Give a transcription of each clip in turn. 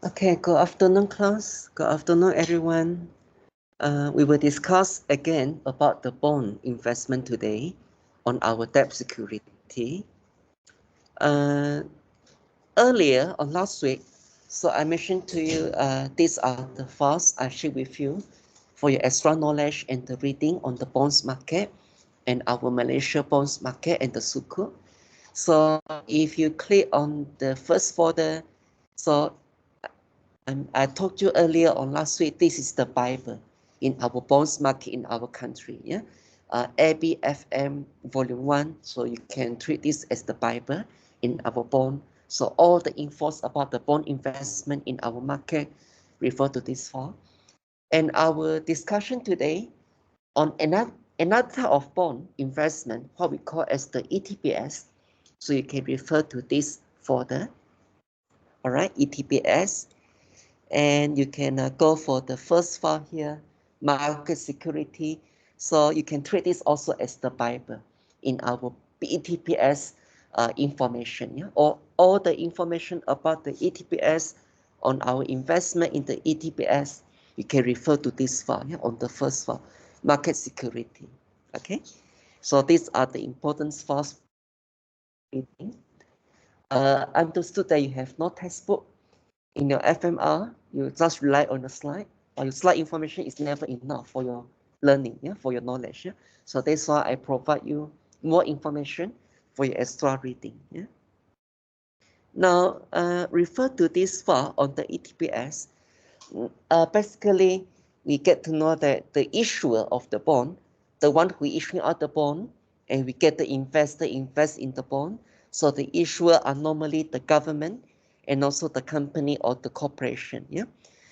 Okay, good afternoon, class. Good afternoon, everyone. We will discuss again about the bond investment today on our debt security. Earlier on last week, so I mentioned to you these are the files I shared with you for your extra knowledge and the reading on the bonds market and our Malaysia bonds market and the Sukuk. So if you click on the first folder, so I told you earlier on last week, this is the Bible in our bonds market in our country. Yeah, ABFM Volume 1. So you can treat this as the Bible in our bond. So all the infos about the bond investment in our market refer to this file. And our discussion today on another type of bond investment, what we call as the ETPS. So you can refer to this folder. All right, ETPS. And you can go for the first file here, market security. So you can treat this also as the Bible in our ETPS information. Yeah? Or all the information about the ETPS on our investment in the ETPS, you can refer to this file, yeah, on the first file, market security. Okay, so these are the important files. Understood that you have no textbook in your FMR, you just rely on the slide, or your slide information is never enough for your learning, yeah, for your knowledge. Yeah? So that's why I provide you more information for your extra reading. Yeah? Now, refer to this file on the ETPS. Basically, we get to know that the issuer of the bond, the one who issuing out the bond, and we get the investor invest in the bond. So the issuer are normally the government and also the company or the corporation. Yeah.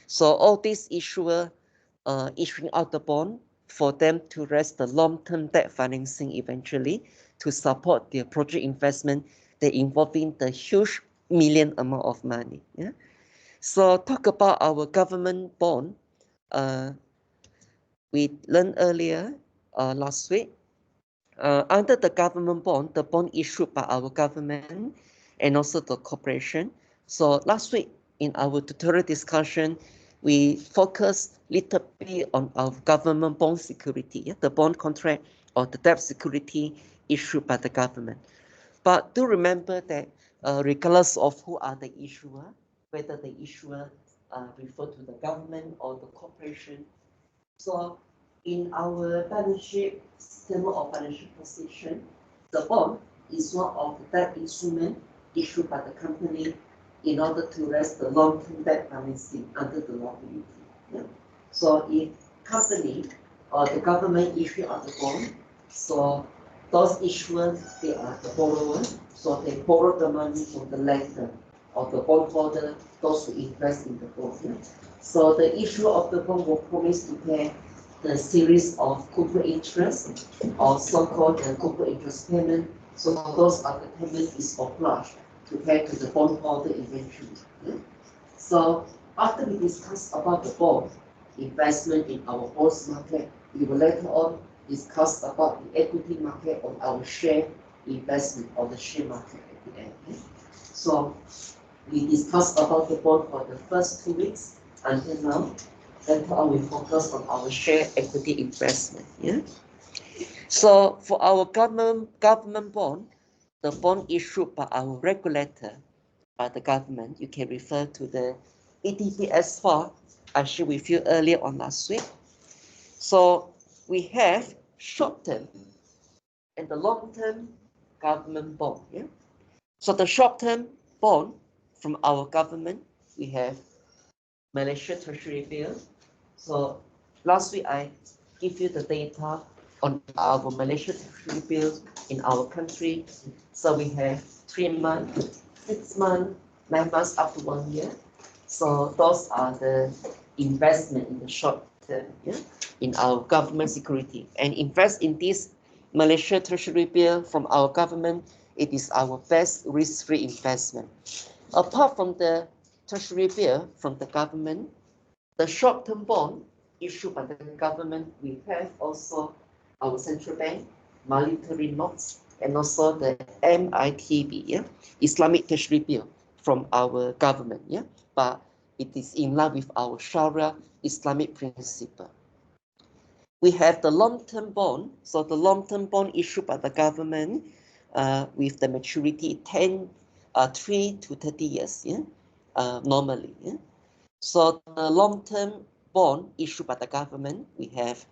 So all these issuer issuing out the bond for them to raise the long-term debt financing eventually to support their project investment. They involving the huge million amount of money. Yeah. So talk about our government bond. We learned earlier last week. Under the government bond, the bond issued by our government and also the corporation. So last week in our tutorial discussion, we focused little bit on our government bond security, yeah? The bond contract or the debt security issued by the government. But do remember that regardless of who are the issuer, whether the issuer refer to the government or the corporation. So in our balance sheet statement of financial position, the bond is one of the debt instrument issued by the company in order to raise the long-term debt financing under the liability. Yeah? So if company or the government issue on the bond, so those issuers, they are the borrowers, so they borrow the money from the lender or the bondholder, those who invest in the bond. Yeah? So the issue of the bond will promise to pay the series of corporate interest or so-called the corporate interest payment. So those are the payment is obliged to pay to the bondholder eventually. Yeah? So after we discuss about the bond investment in our bonds market, we will later on discuss about the equity market on our share investment on the share market at the end. Yeah? So we discussed about the bond for the first 2 weeks until now. Later on, we focus on our share equity investment. Yeah. So for our government bond, the bond issued by our regulator, by the government, you can refer to the ETPS file I shared with you earlier on last week. So we have short-term and the long-term government bond. Yeah. So the short-term bond from our government, we have Malaysia Treasury bill. So last week I give you the data on our Malaysia Treasury bill in our country. So we have 3 months, 6 months, 9 months up to 1 year. So those are the investment in the short term, yeah, in our government security. And invest in this Malaysia Treasury bill from our government, it is our best risk-free investment. Apart from the Treasury bill from the government, the short-term bond issued by the government, we have also our central bank, monetary notes, and also the MITB, yeah, Islamic Treasury bill from our government, yeah. But it is in line with our Sharia Islamic principle. We have the long-term bond. So the long-term bond issued by the government with the maturity 3 to 30 years, yeah, normally. Yeah? So the long-term bond issued by the government, we have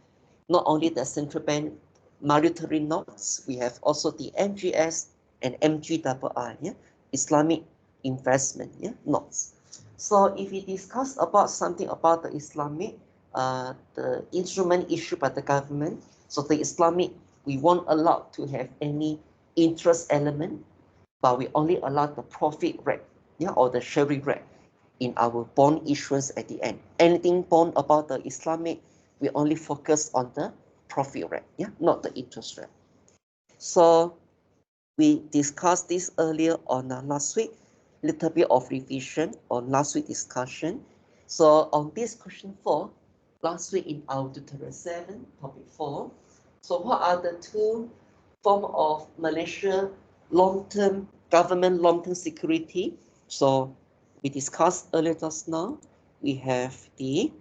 not only the central bank monetary notes, we have also the MGS and MGII, yeah, Islamic investment, yeah, notes. So if we discuss about something about the Islamic, the instrument issued by the government, so the Islamic, we won't allow to have any interest element, but we only allow the profit rate, yeah, or the sharing rate in our bond issuance at the end. Anything bond about the Islamic, we only focus on the profit rate, yeah, not the interest rate. So we discussed this earlier on last week, little bit of revision on last week discussion. So on this question 4, last week in our tutorial 7, topic 4, so what are the two forms of Malaysia long-term government long-term security? So we discussed earlier just now, we have the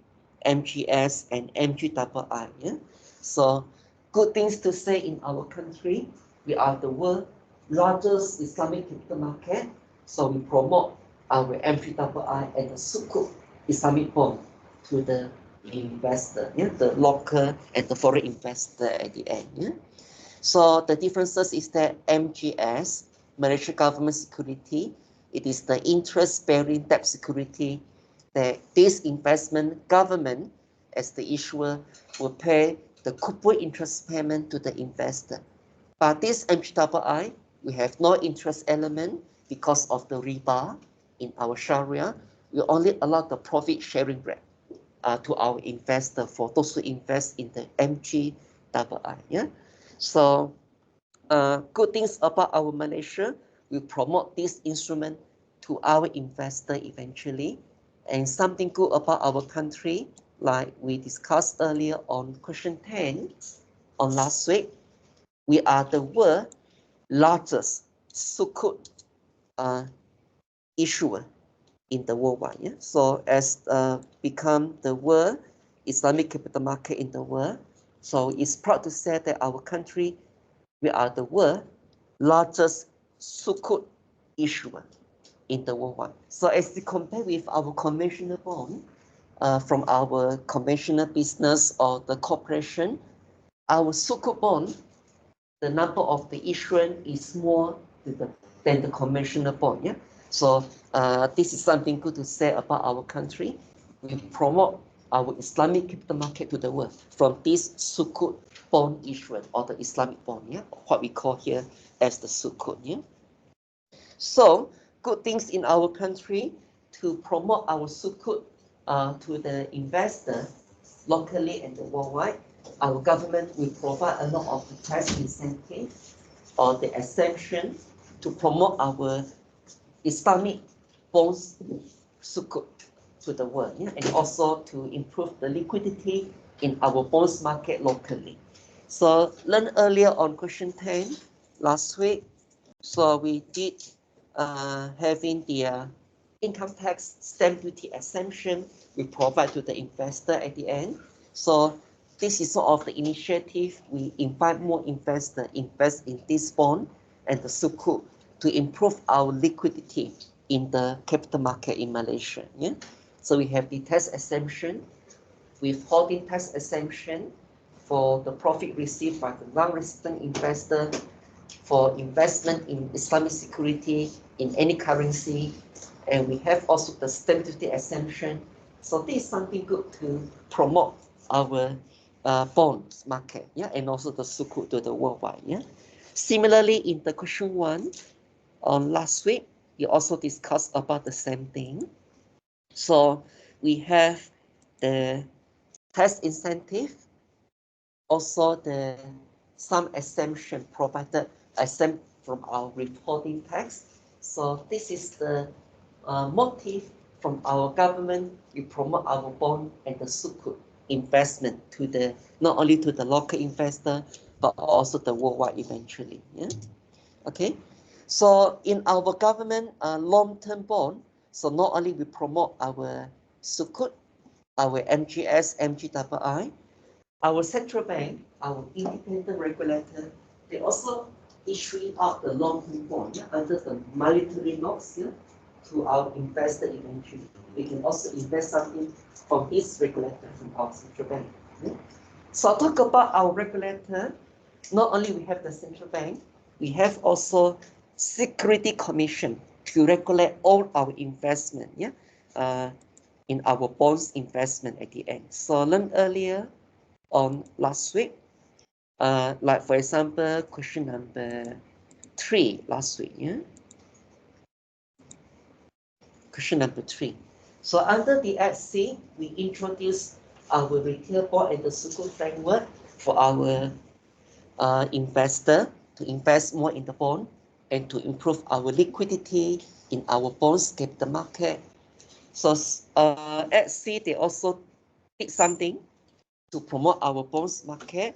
MGS and MGII. Yeah? So good things to say in our country, we are the world largest Islamic capital market. So we promote our MGII and the Sukuk Islamic bond to the investor, yeah? The local and the foreign investor at the end. Yeah? So the differences is that MGS, Malaysia Government Security, it is the interest-bearing debt security that this investment government, as the issuer, will pay the coupon interest payment to the investor. But this MGII, we have no interest element because of the riba in our Sharia. We only allow the profit sharing rate to our investor for those who invest in the MGII. Yeah. So good things about our Malaysia, we promote this instrument to our investor eventually. And something good about our country, like we discussed earlier on question 10 on last week, we are the world largest Sukuk issuer in the worldwide. Yeah? So as become the world Islamic capital market in the world, so it's proud to say that our country, we are the world largest Sukuk issuer in the worldwide. So as we compare with our conventional bond from our conventional business or the corporation, our Sukuk bond, the number of the issuance is more than the conventional bond. Yeah. So this is something good to say about our country. We promote our Islamic capital market to the world from this Sukuk bond issuance or the Islamic bond, yeah, what we call here as the Sukuk. Yeah. So good things in our country to promote our Sukuk to the investor locally and worldwide. Our government will provide a lot of tax incentive or the exemption to promote our Islamic bonds Sukuk to the world, yeah? And also to improve the liquidity in our bonds market locally. So learn earlier on question 10 last week. So we did having the income tax stamp duty exemption we provide to the investor at the end. So this is sort of the initiative. We invite more investors invest in this bond and the Sukuk to improve our liquidity in the capital market in Malaysia. Yeah. So we have the tax exemption, withholding tax exemption for the profit received by the non-resident investor for investment in Islamic security in any currency, and we have also the stamp duty exemption. So this is something good to promote our bonds market, yeah, and also the Sukuk to the worldwide. Yeah. Similarly, in the question 1 on last week, we also discussed about the same thing. So we have the tax incentive, also the some exemption provided exempt from our reporting tax. So this is the motive from our government. We promote our bond and the Sukuk investment to the not only to the local investor but also the worldwide eventually. Yeah. Okay. So in our government long-term bond, so not only we promote our Sukuk, our MGS, MGII, our central bank, our independent regulator, they also issuing out the long-term bond under the monetary notes to our investor eventually. We can also invest something from this regulator, from our central bank. So I'll talk about our regulator. Not only we have the central bank, we have also Security Commission to regulate all our investment, in our bonds investment at the end. So I learned earlier on last week, like for example, question number 3 last week, Question number 3. So under the FC, we introduced our retail bond and the Sukuk framework for our investor to invest more in the bond and to improve our liquidity in our bonds capital market. So FC, they also did something to promote our bonds market.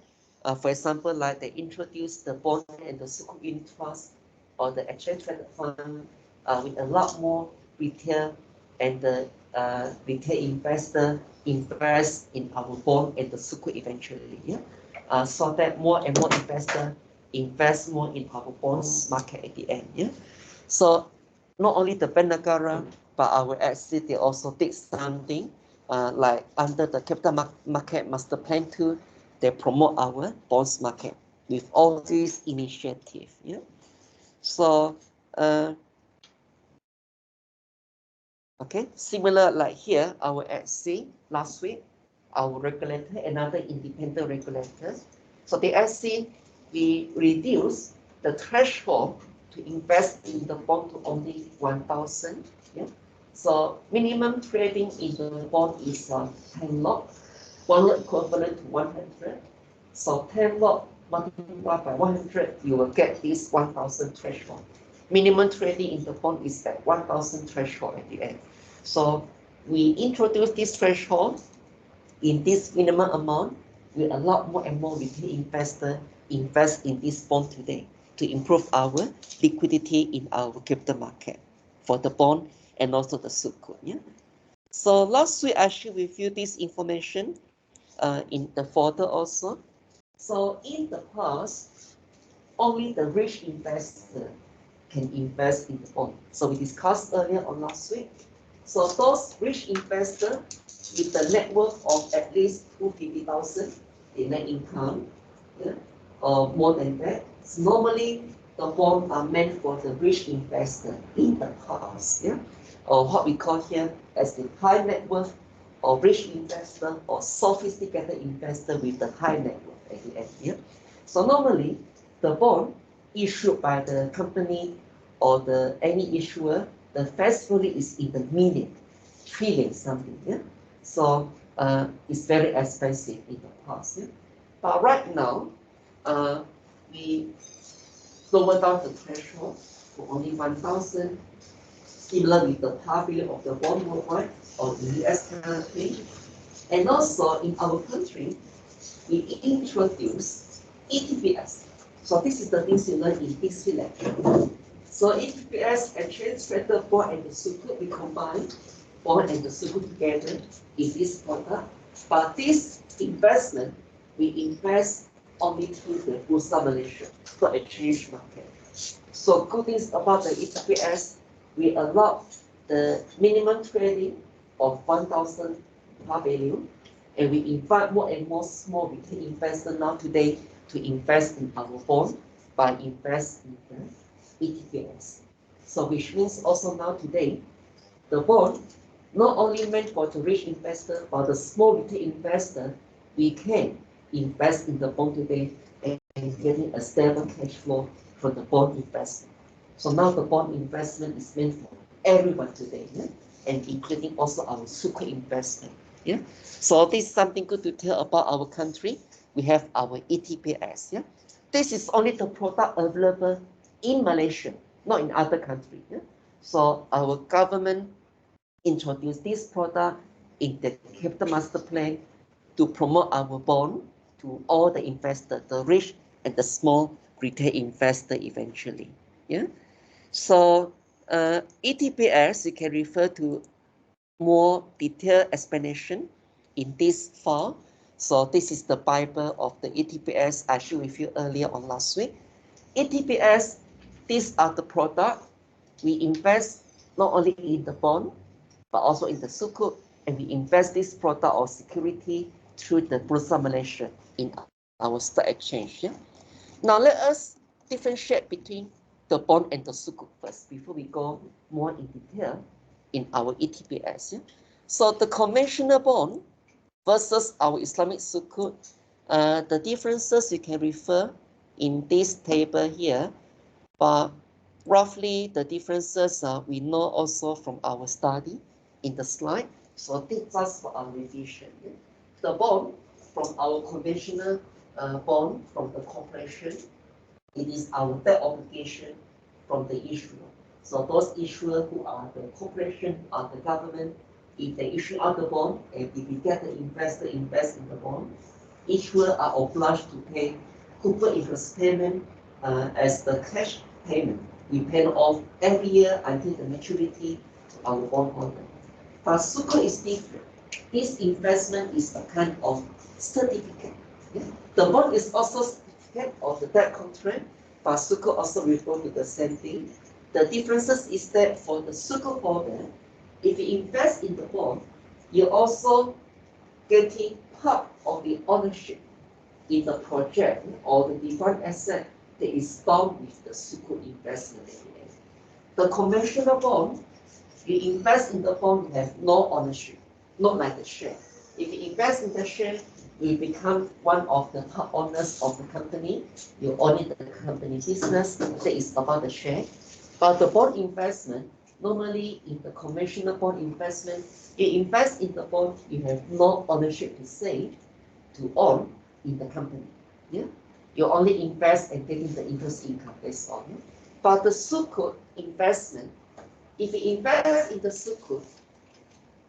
For example, like they introduced the bond and the Sukuk unit trust or the exchange traded fund with a lot more retail and the retail investor invest in our bond and the Sukuk eventually. So that more and more investor invest more in our bonds market at the end. So not only the Bank Negara, but our FC, they also did something like under the capital market master plan 2, they promote our bonds market with all these initiatives. So okay, similar like here, our SC last week, our regulator, another independent regulator. So the SC, we reduce the threshold to invest in the bond to only 1,000. So minimum trading in the bond is 10 lot. 1 lot equivalent to 100. So 10 lot multiplied by 100, you will get this 1,000 threshold. Minimum trading in the bond is at 1,000 threshold at the end. So we introduce this threshold in this minimum amount. We allow more and more retail investors invest in this bond today to improve our liquidity in our capital market for the bond and also the Sukuk. So last week I shared with you this information in the folder also. So in the past, only the rich investor can invest in the bond. So we discussed earlier on last week. So those rich investors with the net worth of at least 250,000 in net income, or more than that, so normally the bonds are meant for the rich investor in the past, or what we call here as the high net worth or rich investor or sophisticated investor with the high net worth at the end. So normally the bond issued by the company or the any issuer, the face value is in the million, trillion something. So it's very expensive in the past. But right now, we lower down the threshold to only 1,000, similar with the par value of the bond worldwide or the US currency. And also in our country, we introduce ETPS. So this is the things you learn in history lecture. So ETPS, exchange traded bond and the Sukuk, we combine bond and the Sukuk together in this product. But this investment, we invest only through the Bursa Malaysia, the exchange market. So good things about the ETPS, we allow the minimum trading of 1,000 par value, and we invite more and more small retail investors now today to invest in our bond by investing in the ETPS. So which means also now today, the bond not only meant for the rich investor or the small retail investor, we can invest in the bond today and getting a stable cash flow from the bond investment. So now the bond investment is meant for everyone today, and including also our Sukuk investor. So this is something good to tell about our country. We have our ETPS. This is only the product available in Malaysia, not in other countries. So our government introduced this product in the capital master plan to promote our bond to all the investors, the rich and the small retail investor eventually. So ETPS, you can refer to more detailed explanation in this file. So this is the Bible of the ETPS I shared with you earlier on last week. ETPS, these are the product we invest not only in the bond, but also in the sukuk, and we invest this product or security through the Bursa Malaysia in our stock exchange. Yeah? Now let us differentiate between the bond and the sukuk first before we go more in detail in our ETPS. Yeah? So the conventional bond versus our Islamic sukuk, the differences you can refer in this table here, but roughly the differences we know also from our study in the slide. So this is just for our revision. Yeah? The bond from our conventional bond from the corporation, it is our debt obligation from the issuer. So those issuers who are the corporation, are the government, if they issue out the bond, and if we get the investor invest in the bond, issuers are obliged to pay coupon interest payment as the cash payment. We pay off every year until the maturity to our bondholder. But sukuk is different. This investment is a kind of certificate. Yeah? The bond is also certificate of the debt contract, but sukuk also refer to the same thing. The differences is that for the sukuk holder, if you invest in the bond, you're also getting part of the ownership in the project or the defined asset that is bound with the sukuk investment. The conventional bond, you invest in the bond, you have no ownership, not like the share. If you invest in the share, you become one of the top owners of the company. You own the company business, that is about the share. But the bond investment, normally in the conventional bond investment, you invest in the bond, you have no ownership to say, to own in the company. Yeah? You only invest and getting the interest income based on. But the sukuk investment, if you invest in the sukuk,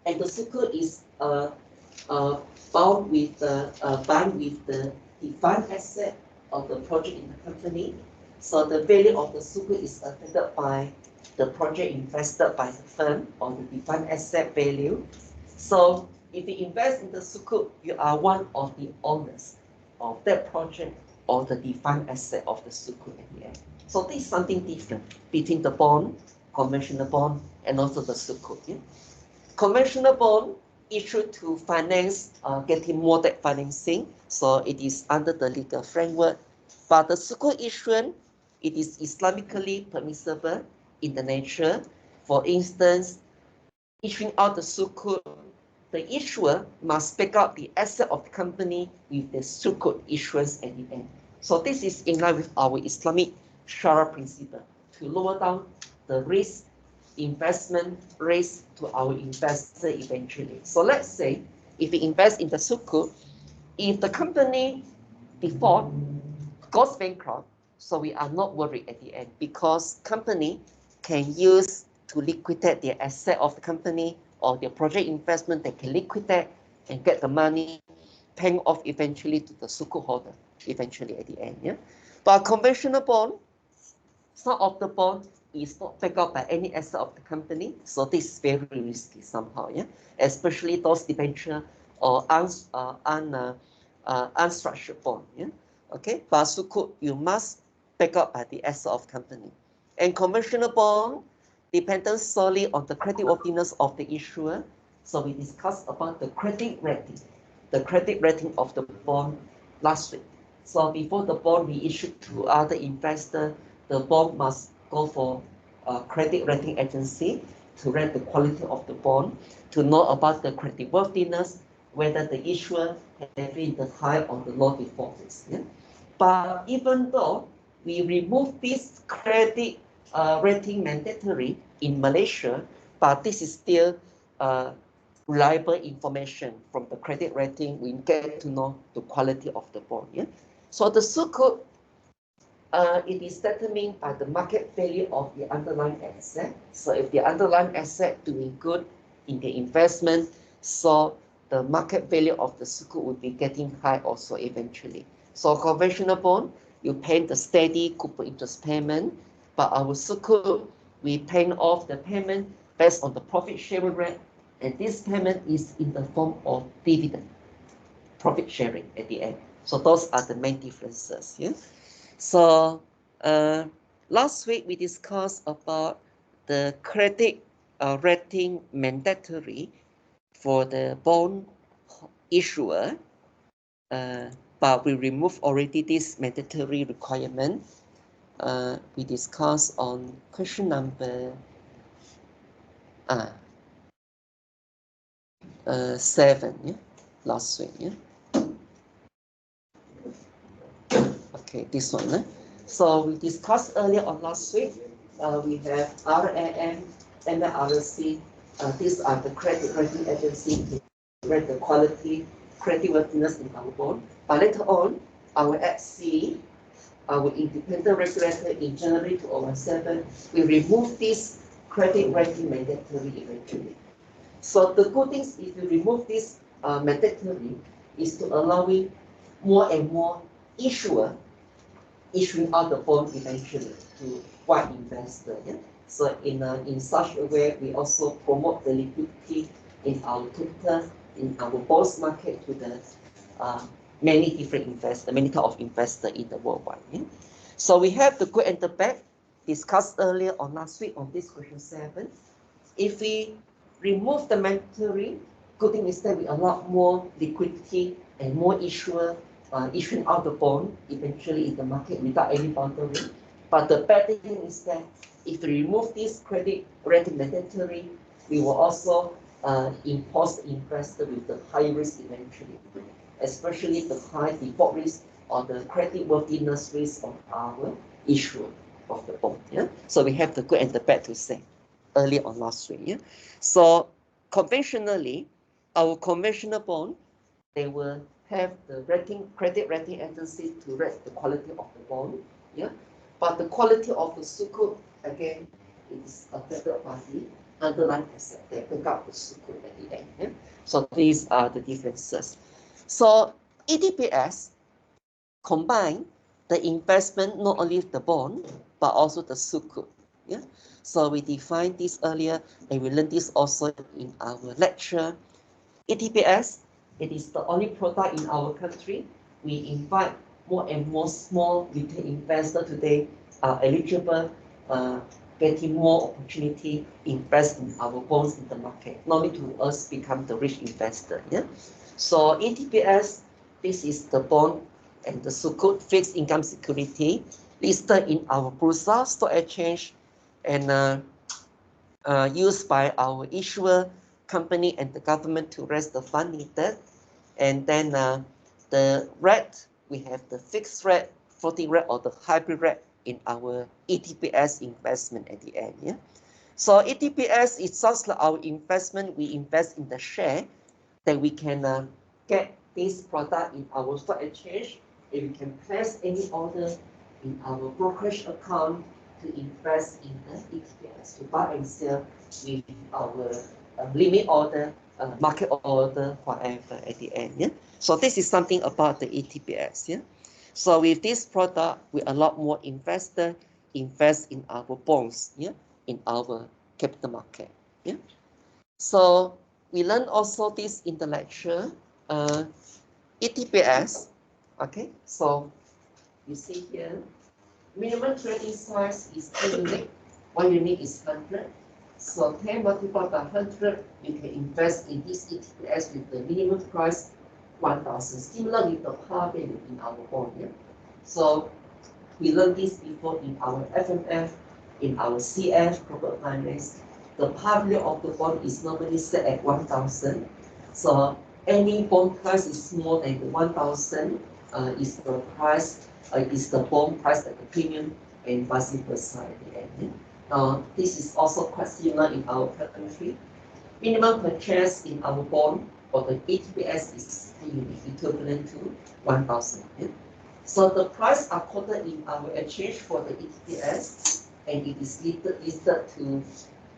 and the sukuk is bound with the defined asset of the project in the company, so the value of the sukuk is affected by the project invested by the firm or the defined asset value. So if you invest in the sukuk, you are one of the owners of that project or the defined asset of the sukuk at the end. So this is something different between the bond, conventional bond, and also the sukuk. Yeah? Conventional bond issued to finance getting more debt financing, so it is under the legal framework. But the sukuk issuance, it is Islamically permissible in the nature. For instance, issuing out the sukuk, the issuer must back up the asset of the company with the sukuk issuance at the end. So this is in line with our Islamic Sharia principle to lower down the risk, investment risk to our investor eventually. So let's say if we invest in the sukuk, if the company default, goes bankrupt, so we are not worried at the end because company can use to liquidate the asset of the company or their project investment, they can liquidate and get the money, paying off eventually to the sukuk holder, eventually at the end. Yeah? But conventional bond, some of the bond is not backed up by any asset of the company, so this is very risky somehow. Yeah, especially those debenture or unstructured bond. Yeah, okay. But sukuk, you must back up by the asset of company, and conventional bond depends solely on the creditworthiness of the issuer. So we discussed about the credit rating of the bond last week. So before the bond we issued to other investor, the bond must go for a credit rating agency to rate the quality of the bond, to know about the creditworthiness, whether the issuer has been the high or the low default risk. Yeah? But even though we remove this credit rating mandatory in Malaysia, but this is still reliable information from the credit rating. We get to know the quality of the bond. Yeah? So the sukuk, it is determined by the market value of the underlying asset. So if the underlying asset doing good in the investment, so the market value of the sukuk will be getting high also eventually. So conventional bond, you pay the steady coupon interest payment, but our sukuk, we pay off the payment based on the profit sharing rate And this payment is in the form of dividend, profit sharing at the end. So those are the main differences. Yeah. So last week we discussed about the credit rating mandatory for the bond issuer, but we remove already this mandatory requirement. We discussed on question number 7, yeah, last week, yeah. Okay, this one. So we discussed earlier on last week. We have RAM, MRC. These are the credit rating agency to rate the quality, creditworthiness in our bond. But later on, our FC, our independent regulator in January 2017, we remove this credit rating mandatory eventually. So the good thing is if you remove this mandatory is to allowing more and more issuer issuing out the bond eventually to white investor. Yeah? So in such a way, we also promote the liquidity in our capital, in our bonds market to the many different investors, many type of investors in the worldwide. Yeah? So we have the good and the bad discussed earlier on last week on this question 7. If we remove the mandatory, good thing is that we allow more liquidity and more issuer issuing out the bond eventually in the market without any boundary. But the bad thing is that if we remove this credit rating mandatory, we will also impose the investor with the high risk eventually, especially the high default risk or the credit worthiness risk of our issuer of the bond. Yeah? So we have the good and the bad to say earlier on last week. Yeah? So conventionally, our conventional bond, they will have the credit rating agency to rate the quality of the bond. Yeah? But the quality of the sukuk, again, is a third party, underlying asset. They pick up the sukuk at the end. Yeah? So these are the differences. So ETPS combine the investment, not only the bond, but also the sukuk. Yeah? So we defined this earlier, and we learned this also in our lecture. ETPS, it is the only product in our country. We invite more and more small retail investors today are eligible, getting more opportunity, invest in our bonds in the market, not only to us become the rich investor. Yeah? So ETPS, this is the bond and the sukuk fixed income security listed in our Bursa Stock Exchange and used by our issuer company and the government to raise the fund needed. And then the rate, we have the fixed rate, floating rate, or the hybrid rate in our ETPS investment at the end. Yeah. So ETPS is just like our investment. We invest in the share that we can get this product in our stock exchange, and we can place any order in our brokerage account to invest in the ETPS, to buy and sell with our limit order, market order, whatever at the end. Yeah. So this is something about the ETPS. Yeah. So with this product, we allow more investors invest in our bonds. Yeah. In our capital market. Yeah. So we learned also this in the lecture. ETPS. Okay. So you see here, minimum trading size is 10 units. 1 unit is 100. So 10 multiplied by 100, you can invest in this ETPS with the minimum price 1,000. Similar with the par value in our bond. Yeah? So we learned this before in our FMF, in our CF, corporate finance. The par value of the bond is normally set at 1,000. So any bond price is more than the 1,000 is the price, is the bond price at the premium, and vice versa at the end. This is also quite similar in our country. Minimum purchase in our bond for the ETPS is 10 units, equivalent to 1,000. Yeah? So the price are quoted in our exchange for the ETPS, and it is listed to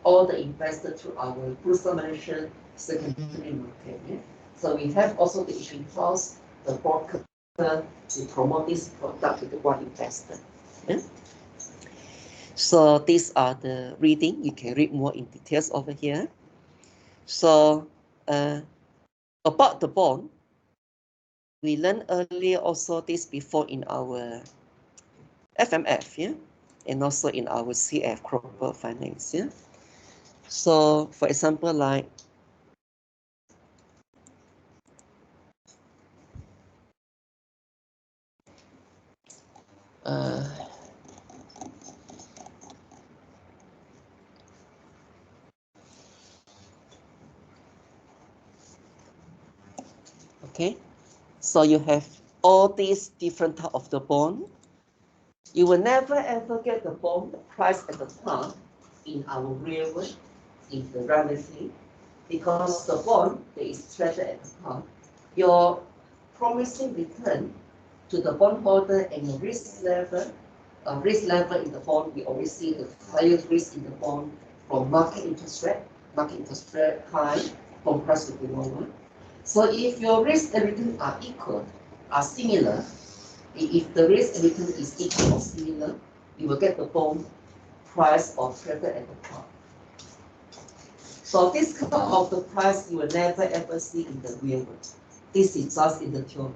all the investors through our Bursa Malaysia secondary market. Yeah? So we have also the issuing house, the broker, to promote this product to the one investor. Yeah? So these are the reading. You can read more in details over here. So about the bond, we learned earlier also this before in our FMF, yeah, and also in our CF, corporate finance, yeah. So for example, like okay, so you have all these different type of the bond. You will never ever get the bond price at the top in our real world, in the reality, because the bond that is traded at the top, your promising return to the bondholder and your risk level in the bond, we always see the higher risk in the bond from market interest rate high, bond price will be lower. So if your risk and return are equal, are similar, if the risk and return is equal or similar, you will get the bond price or traded at the top. So this kind of the price you will never ever see in the real world. This is just in the theory.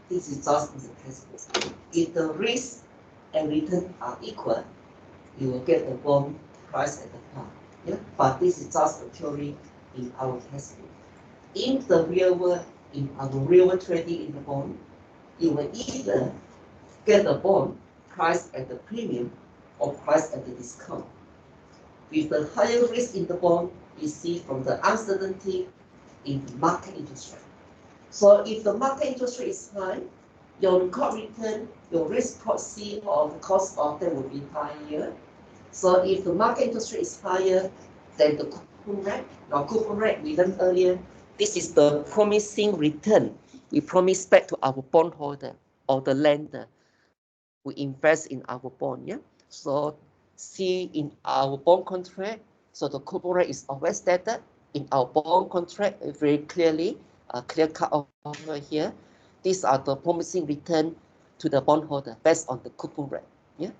This is just in the textbook. If the risk and return are equal, you will get the bond price at the top. Yeah? But this is just a theory in our textbook. In the real world, in our real world trading in the bond, you will either get the bond price at the premium or price at the discount. With the higher risk in the bond, you see from the uncertainty in the market interest rate. So if the market interest rate is high, your record return, your risk proxy or the cost of them will be higher. So if the market interest rate is higher than the coupon rate, now coupon rate we learned earlier, this is the promising return we promise back to our bondholder or the lender who invest in our bond. Yeah. So see in our bond contract, so the coupon rate is always stated in our bond contract very clearly, clear cut over here. These are the promising return to the bondholder based on the coupon rate. Yeah.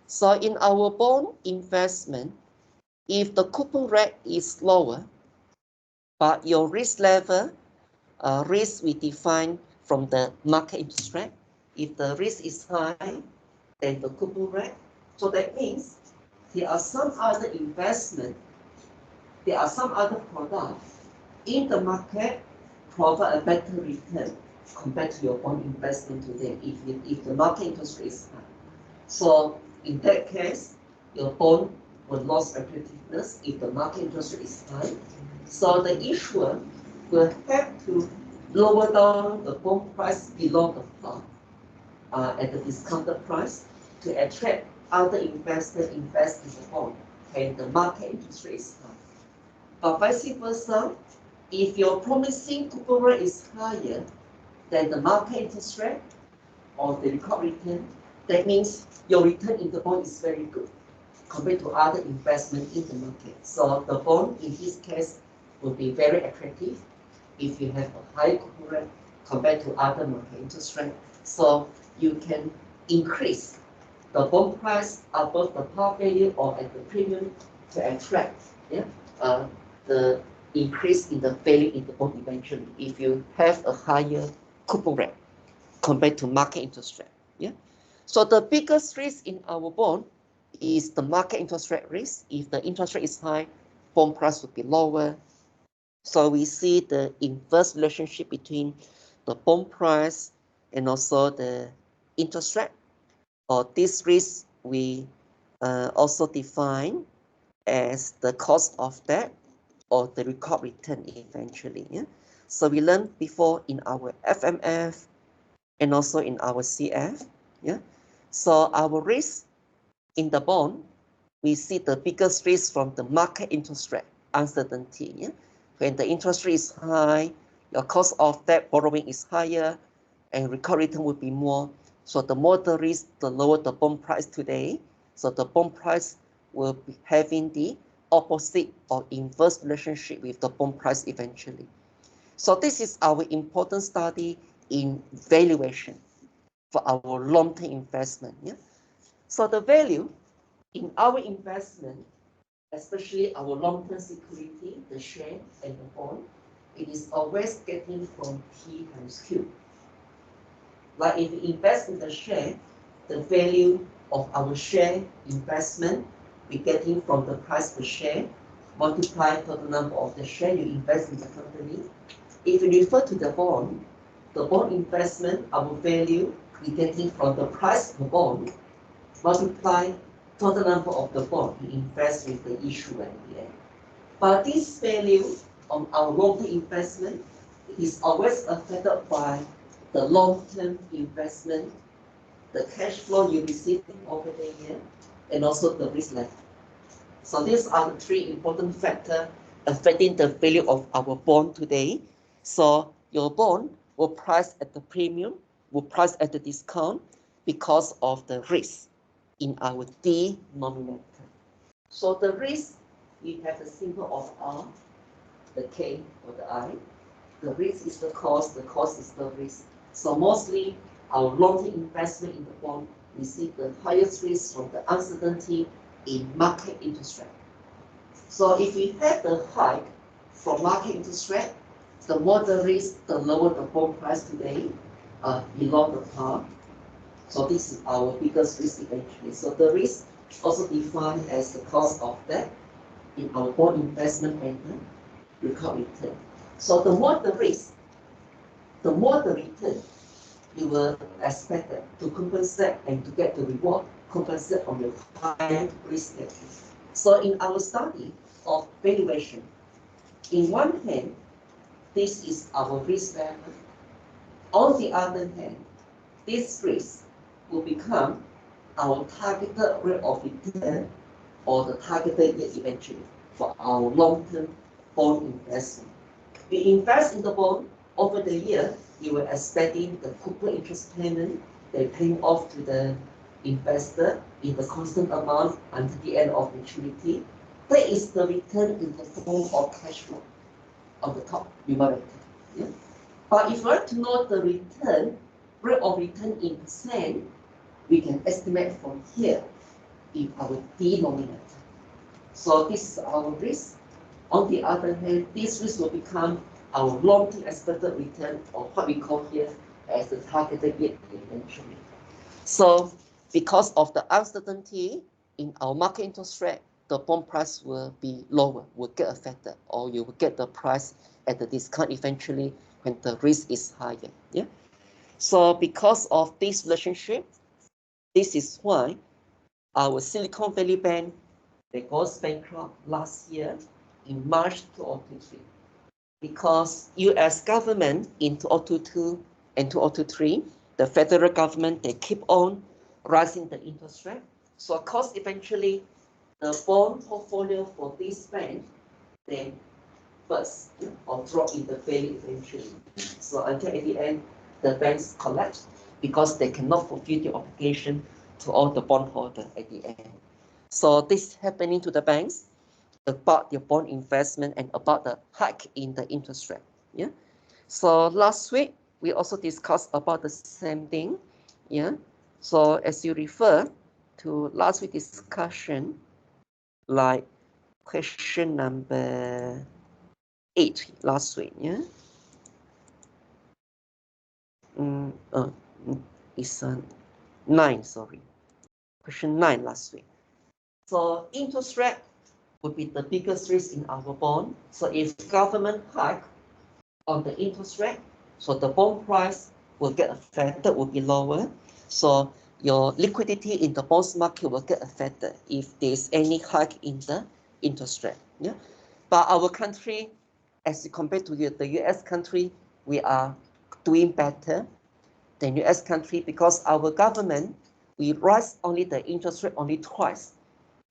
So in our bond investment, if the coupon rate is lower, but your risk level, risk we define from the market interest rate. If the risk is high, then the coupon rate. So that means there are some other investment, there are some other products in the market provide a better return compared to your bond investment today if the market interest rate is high. So in that case, your bond will lose attractiveness if the market interest rate is high. So the issuer will have to lower down the bond price below the par at the discounted price to attract other investors invest in the bond and the market interest rate is high. But vice versa, if your promising coupon rate is higher than the market interest rate or the record return, that means your return in the bond is very good compared to other investment in the market. So the bond in this case will be very attractive if you have a high coupon rate compared to other market interest rate. So you can increase the bond price above the par value or at the premium to attract the increase in the value in the bond eventually if you have a higher coupon rate compared to market interest rate. Yeah. So the biggest risk in our bond is the market interest rate risk. If the interest rate is high, bond price will be lower. So we see the inverse relationship between the bond price and also the interest rate. Or this risk we also define as the cost of debt or the record return eventually. Yeah? So we learned before in our FMF and also in our CF. Yeah? So our risk in the bond, we see the biggest risk from the market interest rate uncertainty. Yeah? When the interest rate is high, your cost of debt borrowing is higher and record return will be more. So the more the risk, the lower the bond price today. So the bond price will be having the opposite or inverse relationship with the bond price eventually. So this is our important study in valuation for our long-term investment. Yeah? So the value in our investment especially our long-term security, the share and the bond, it is always getting from P times Q. Like if we invest in the share, the value of our share investment, we getting from the price per share, multiply total number of the share you invest in the company. If you refer to the bond investment, our value, we getting from the price per bond, multiply total number of the bond we invest with the issue at the end. But this value on our long-term investment is always affected by the long-term investment, the cash flow you receive over the year, and also the risk level. So these are the three important factors affecting the value of our bond today. So your bond will price at the premium, will price at the discount because of the risk in our denominator. So the risk, we have the symbol of R, the K or the I. The risk is the cost is the risk. So mostly our long-term investment in the bond receive the highest risk from the uncertainty in market interest rate. So if we have the hike from market interest rate, the more the risk, the lower the bond price today, below the par. So this is our biggest risk eventually. So the risk also defined as the cost of debt in our bond investment and the record return. So the more the risk, the more the return you will expect to compensate and to get the reward, compensate on your higher risk level. So in our study of valuation, in one hand, this is our risk level. On the other hand, this risk will become our targeted rate of return or the targeted yield eventually for our long-term bond investment. We invest in the bond over the year, you were expecting the coupon interest payment, they paying off to the investor in the constant amount until the end of maturity. That is the return in the form of cash flow on the top, numerator. Yeah? But if we want to know the return, rate of return in percent, we can estimate from here in our denominator. So this is our risk. On the other hand, this risk will become our long-term expected return, or what we call here as the targeted yield eventually. So because of the uncertainty in our market interest rate, the bond price will be lower, will get affected, or you will get the price at the discount eventually when the risk is higher. Yeah. So because of this relationship, this is why our Silicon Valley Bank, they goes bankrupt last year in March 2023. Because US government in 2022 and 2023, the federal government, they keep on rising the interest rate. So of course, eventually, the bond portfolio for this bank, they burst or drop in the value eventually. So until at the end, the banks collapse because they cannot fulfill the obligation to all the bondholders at the end. So this is happening to the banks about your bond investment and about the hike in the interest rate. Yeah. So last week we also discussed about the same thing. Yeah. So as you refer to last week's discussion, like question number 8 last week. Yeah. It's 9. Sorry. Question 9 last week. So interest rate would be the biggest risk in our bond. So if government hike on the interest rate, so the bond price will get affected, will be lower. So your liquidity in the bonds market will get affected if there's any hike in the interest rate. Yeah. But our country, as compared to the US country, we are doing better than US country because our government, we rise only the interest rate only twice,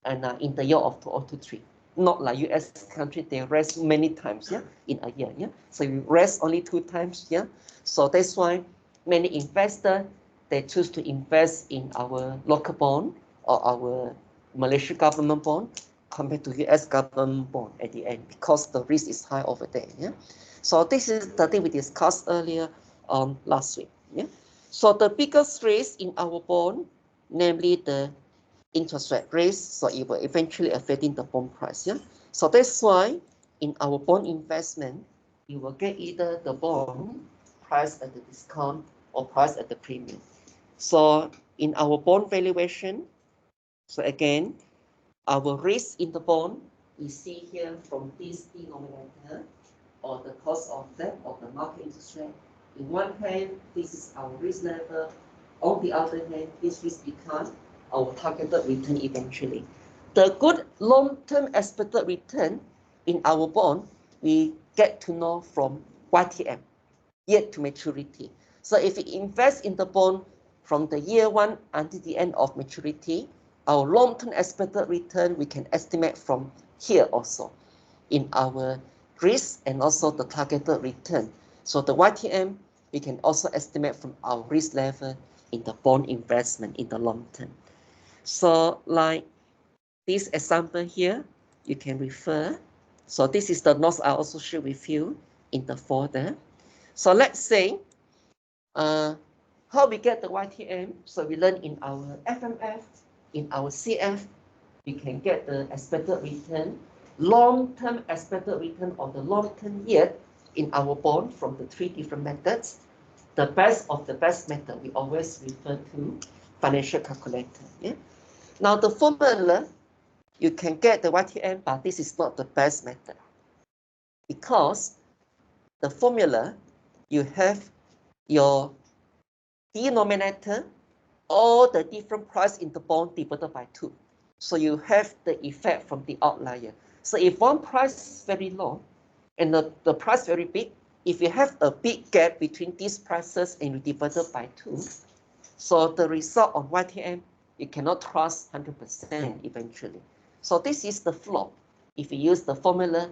and in the year of 2023. Not like US country, they raise many times, yeah, in a year, yeah. So we raise only 2 times, yeah. So that's why many investors, they choose to invest in our local bond or our Malaysian government bond compared to US government bond at the end because the risk is high over there, yeah. So this is the thing we discussed earlier last week, yeah. So the biggest risk in our bond, namely the interest rate raise, so it will eventually affecting the bond price. Yeah, so that's why in our bond investment, you will get either the bond price at the discount or price at the premium. So in our bond valuation, so again, our risk in the bond, we see here from this denominator, or the cost of debt or the market interest rate. In one hand, this is our risk level. On the other hand, this risk becomes our targeted return eventually. The good long-term expected return in our bond, we get to know from YTM, year to maturity. So if we invest in the bond from the year one until the end of maturity, our long-term expected return we can estimate from here also in our risk and also the targeted return. So the YTM we can also estimate from our risk level in the bond investment in the long term. So like this example here, you can refer. So this is the notes I also share with you in the folder. So let's say how we get the YTM. So we learn in our FMF, in our CF, we can get the expected return, long-term expected return of the long-term yield in our bond from the three different methods. The best of the best method, we always refer to financial calculator. Yeah. Now the formula, you can get the YTM, but this is not the best method because the formula, you have your denominator, all the different price in the bond divided by 2. So you have the effect from the outlier. So if one price is very low and the price very big, if you have a big gap between these prices and you divide it by 2, so the result on YTM, you cannot trust 100% eventually. So this is the flaw if you use the formula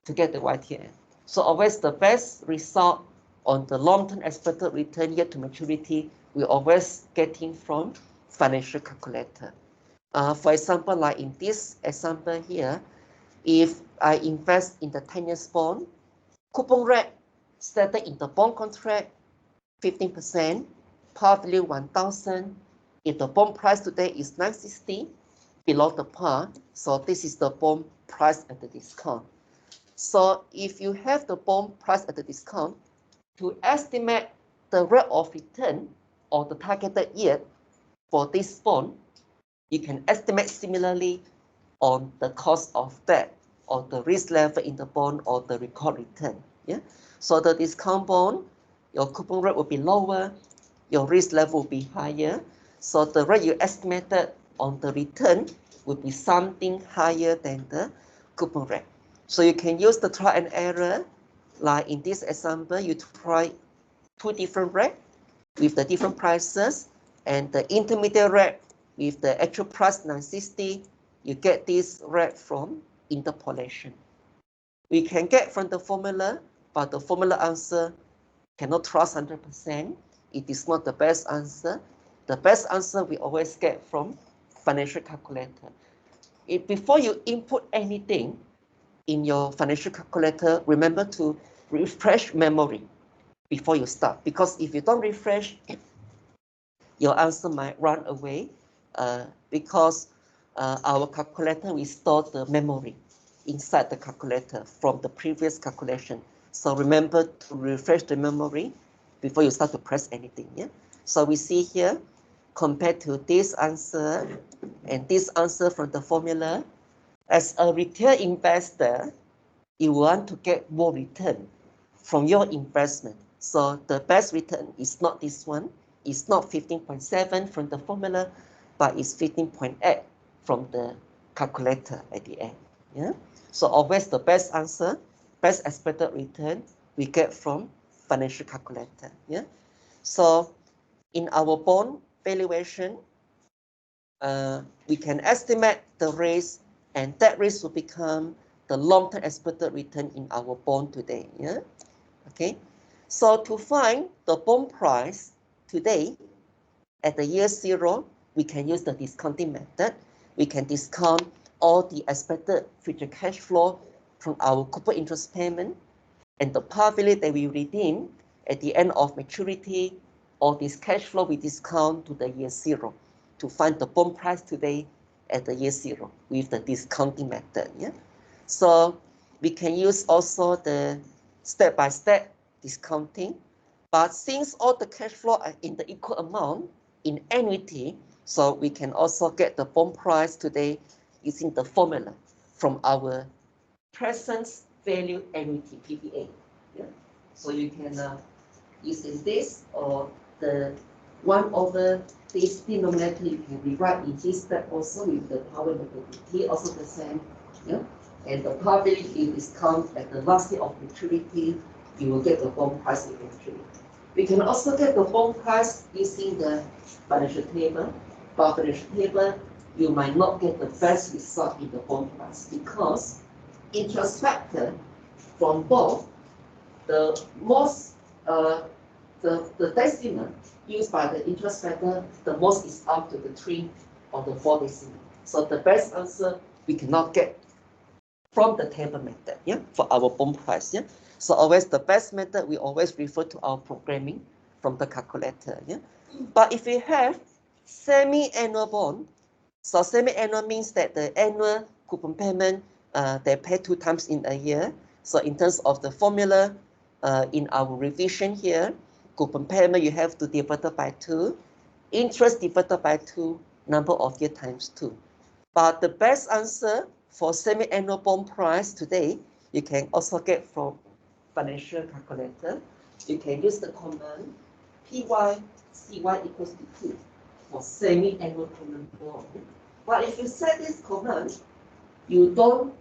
to get the YTM. So always the best result on the long-term expected return year to maturity, we always getting from financial calculator. For example, like in this example here, if I invest in the 10 years bond, coupon rate stated in the bond contract, 15%, par value 1,000. If the bond price today is 960, below the par, so this is the bond price at the discount. So if you have the bond price at the discount, to estimate the rate of return or the targeted yield for this bond, you can estimate similarly on the cost of debt or the risk level in the bond or the record return. Yeah. So the discount bond, your coupon rate will be lower, your risk level will be higher. So the rate you estimated on the return will be something higher than the coupon rate. So you can use the trial and error. Like in this example, you try 2 different rates with the different prices, and the intermediate rate with the actual price 960, you get this rate from interpolation. We can get from the formula, but the formula answer cannot trust 100%. It is not the best answer. The best answer we always get from financial calculator. Before you input anything in your financial calculator, remember to refresh memory before you start, because if you don't refresh, your answer might run away because our calculator will store the memory inside the calculator from the previous calculation. So remember to refresh the memory before you start to press anything. Yeah. So we see here, compared to this answer and this answer from the formula, as a retail investor, you want to get more return from your investment. So the best return is not this one. It's not 15.7 from the formula, but it's 15.8 from the calculator at the end. Yeah. So always the best answer, best expected return we get from financial calculator. Yeah. So in our bond valuation, we can estimate the risk, and that risk will become the long-term expected return in our bond today. Yeah. Okay. So to find the bond price today at the year 0, we can use the discounting method. We can discount all the expected future cash flow from our coupon interest payment and the par value that we redeem at the end of maturity. All this cash flow we discount to the year 0 to find the bond price today at the year zero with the discounting method. Yeah, so we can use also the step-by-step discounting, but since all the cash flow are in the equal amount in annuity, so we can also get the bond price today using the formula from our present value annuity PVA. Yeah, so you can use this or the 1 over this denominator you can rewrite in this step also with the power liquidity also the same. Yeah, and the power value if discount at the last day of maturity, you will get the bond price eventually. We can also get the bond price using the financial table. But financial table, you might not get the best result in the bond price because interest factor from both the most the decimal used by the interest factor, the most is up to the 3 or the 4 decimal. So the best answer we cannot get from the table method, yeah, for our bond price, yeah. So always the best method we always refer to our programming from the calculator, yeah. But if we have semi-annual bond, so semi-annual means that the annual coupon payment they pay 2 times in a year. So in terms of the formula, in our revision here, coupon payment you have to divide by 2, interest divided by 2, number of year times 2. But the best answer for semi-annual bond price today, you can also get from financial calculator. You can use the command PYCY equals to 2 for semi-annual payment bond. But if you set this command, you don't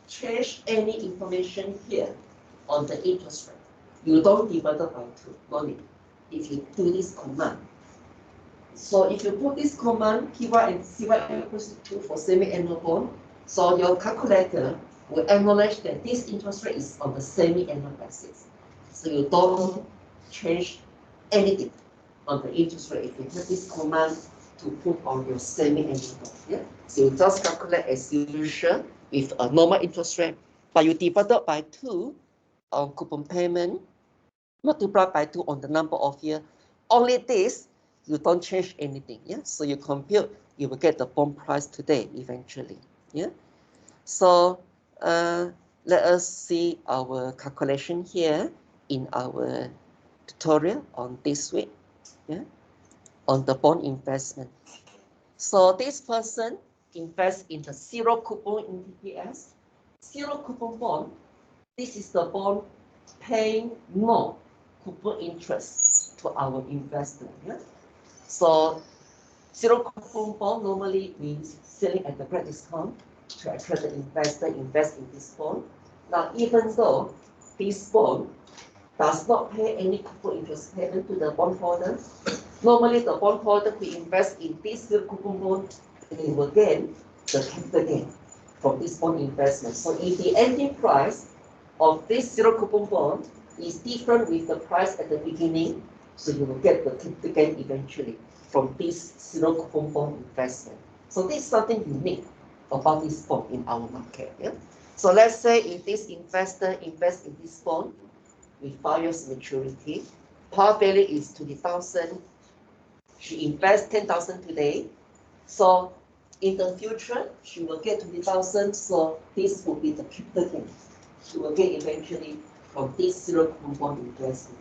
change any information here on the interest rate. You don't divide by 2, no need, if you do this command. So if you put this command, PY and CY equals to 2 for semi-annual bond, so your calculator will acknowledge that this interest rate is on the semi-annual basis. So you don't change anything on the interest rate if you have this command to put on your semi-annual bond. Yeah? So you just calculate as usual with a normal interest rate, but you divide by 2 on coupon payment, multiply by 2 on the number of years. Only this, you don't change anything. Yeah, so you compute, you will get the bond price today eventually. Yeah, so let us see our calculation here in our tutorial on this week. Yeah, on the bond investment. So this person invests in the zero coupon in TPS, zero coupon bond. This is the bond paying no coupon interest to our investor. Yeah? So zero coupon bond normally means selling at the great discount to attract the investor invest in this bond. Now, even though this bond does not pay any coupon interest payment to the bondholder, normally the bondholder who invest in this zero coupon bond, they will gain the capital gain from this bond investment. So if the ending price of this zero coupon bond is different with the price at the beginning, so you will get the capital gain eventually from this zero coupon bond investment. So this is something unique about this bond in our market. Yeah? So let's say if this investor invests in this bond with 5 years maturity, par value is 20,000. She invests 10,000 today. So in the future, she will get 20,000. So this will be the capital gain she will get eventually from this zero coupon bond investment.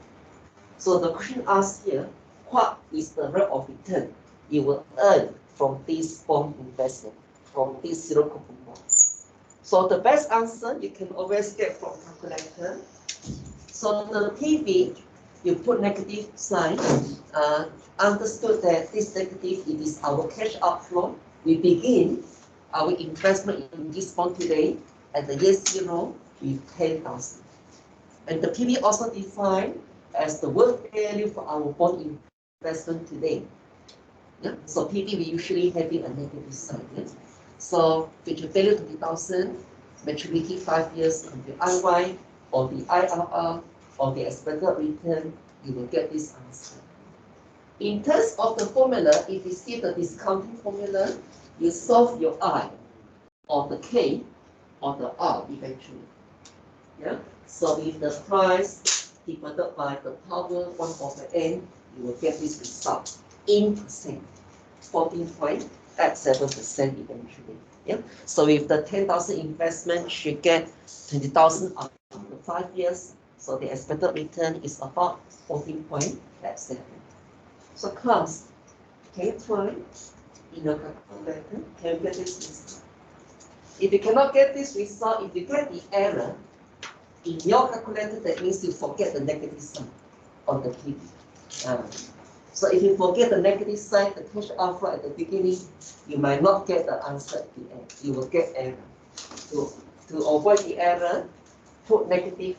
So the question asked here, what is the rate of return you will earn from this bond investment, from these zero coupon bonds? So the best answer you can always get from calculator. So the PV, you put negative sign, understood that this negative, it is our cash outflow. We begin our investment in this bond today at the year zero with 10,000. And the PV also defined as the worth value for our bond investment today. Yeah? So PV we usually having a negative sign. Yeah? So future value 20,000, maturity 5 years on the IY or the IRR or the expected return, you will get this answer. In terms of the formula, if you see the discounting formula, you solve your I or the K or the R eventually. Yeah? So if the price divided by the power 1 over n, you will get this result in percent, 14.5%. at 7% eventually. Yeah. So if the 10,000 investment should get 20,000 after 5 years, so the expected return is about 14.7. So class, can you try in your calculator? Can you get this result? If you cannot get this result, if you get the error in your calculator, that means you forget the negative sign on the PV. So if you forget the negative sign, the cash outflow at the beginning, you might not get the answer at the end. You will get error. To avoid the error, put negative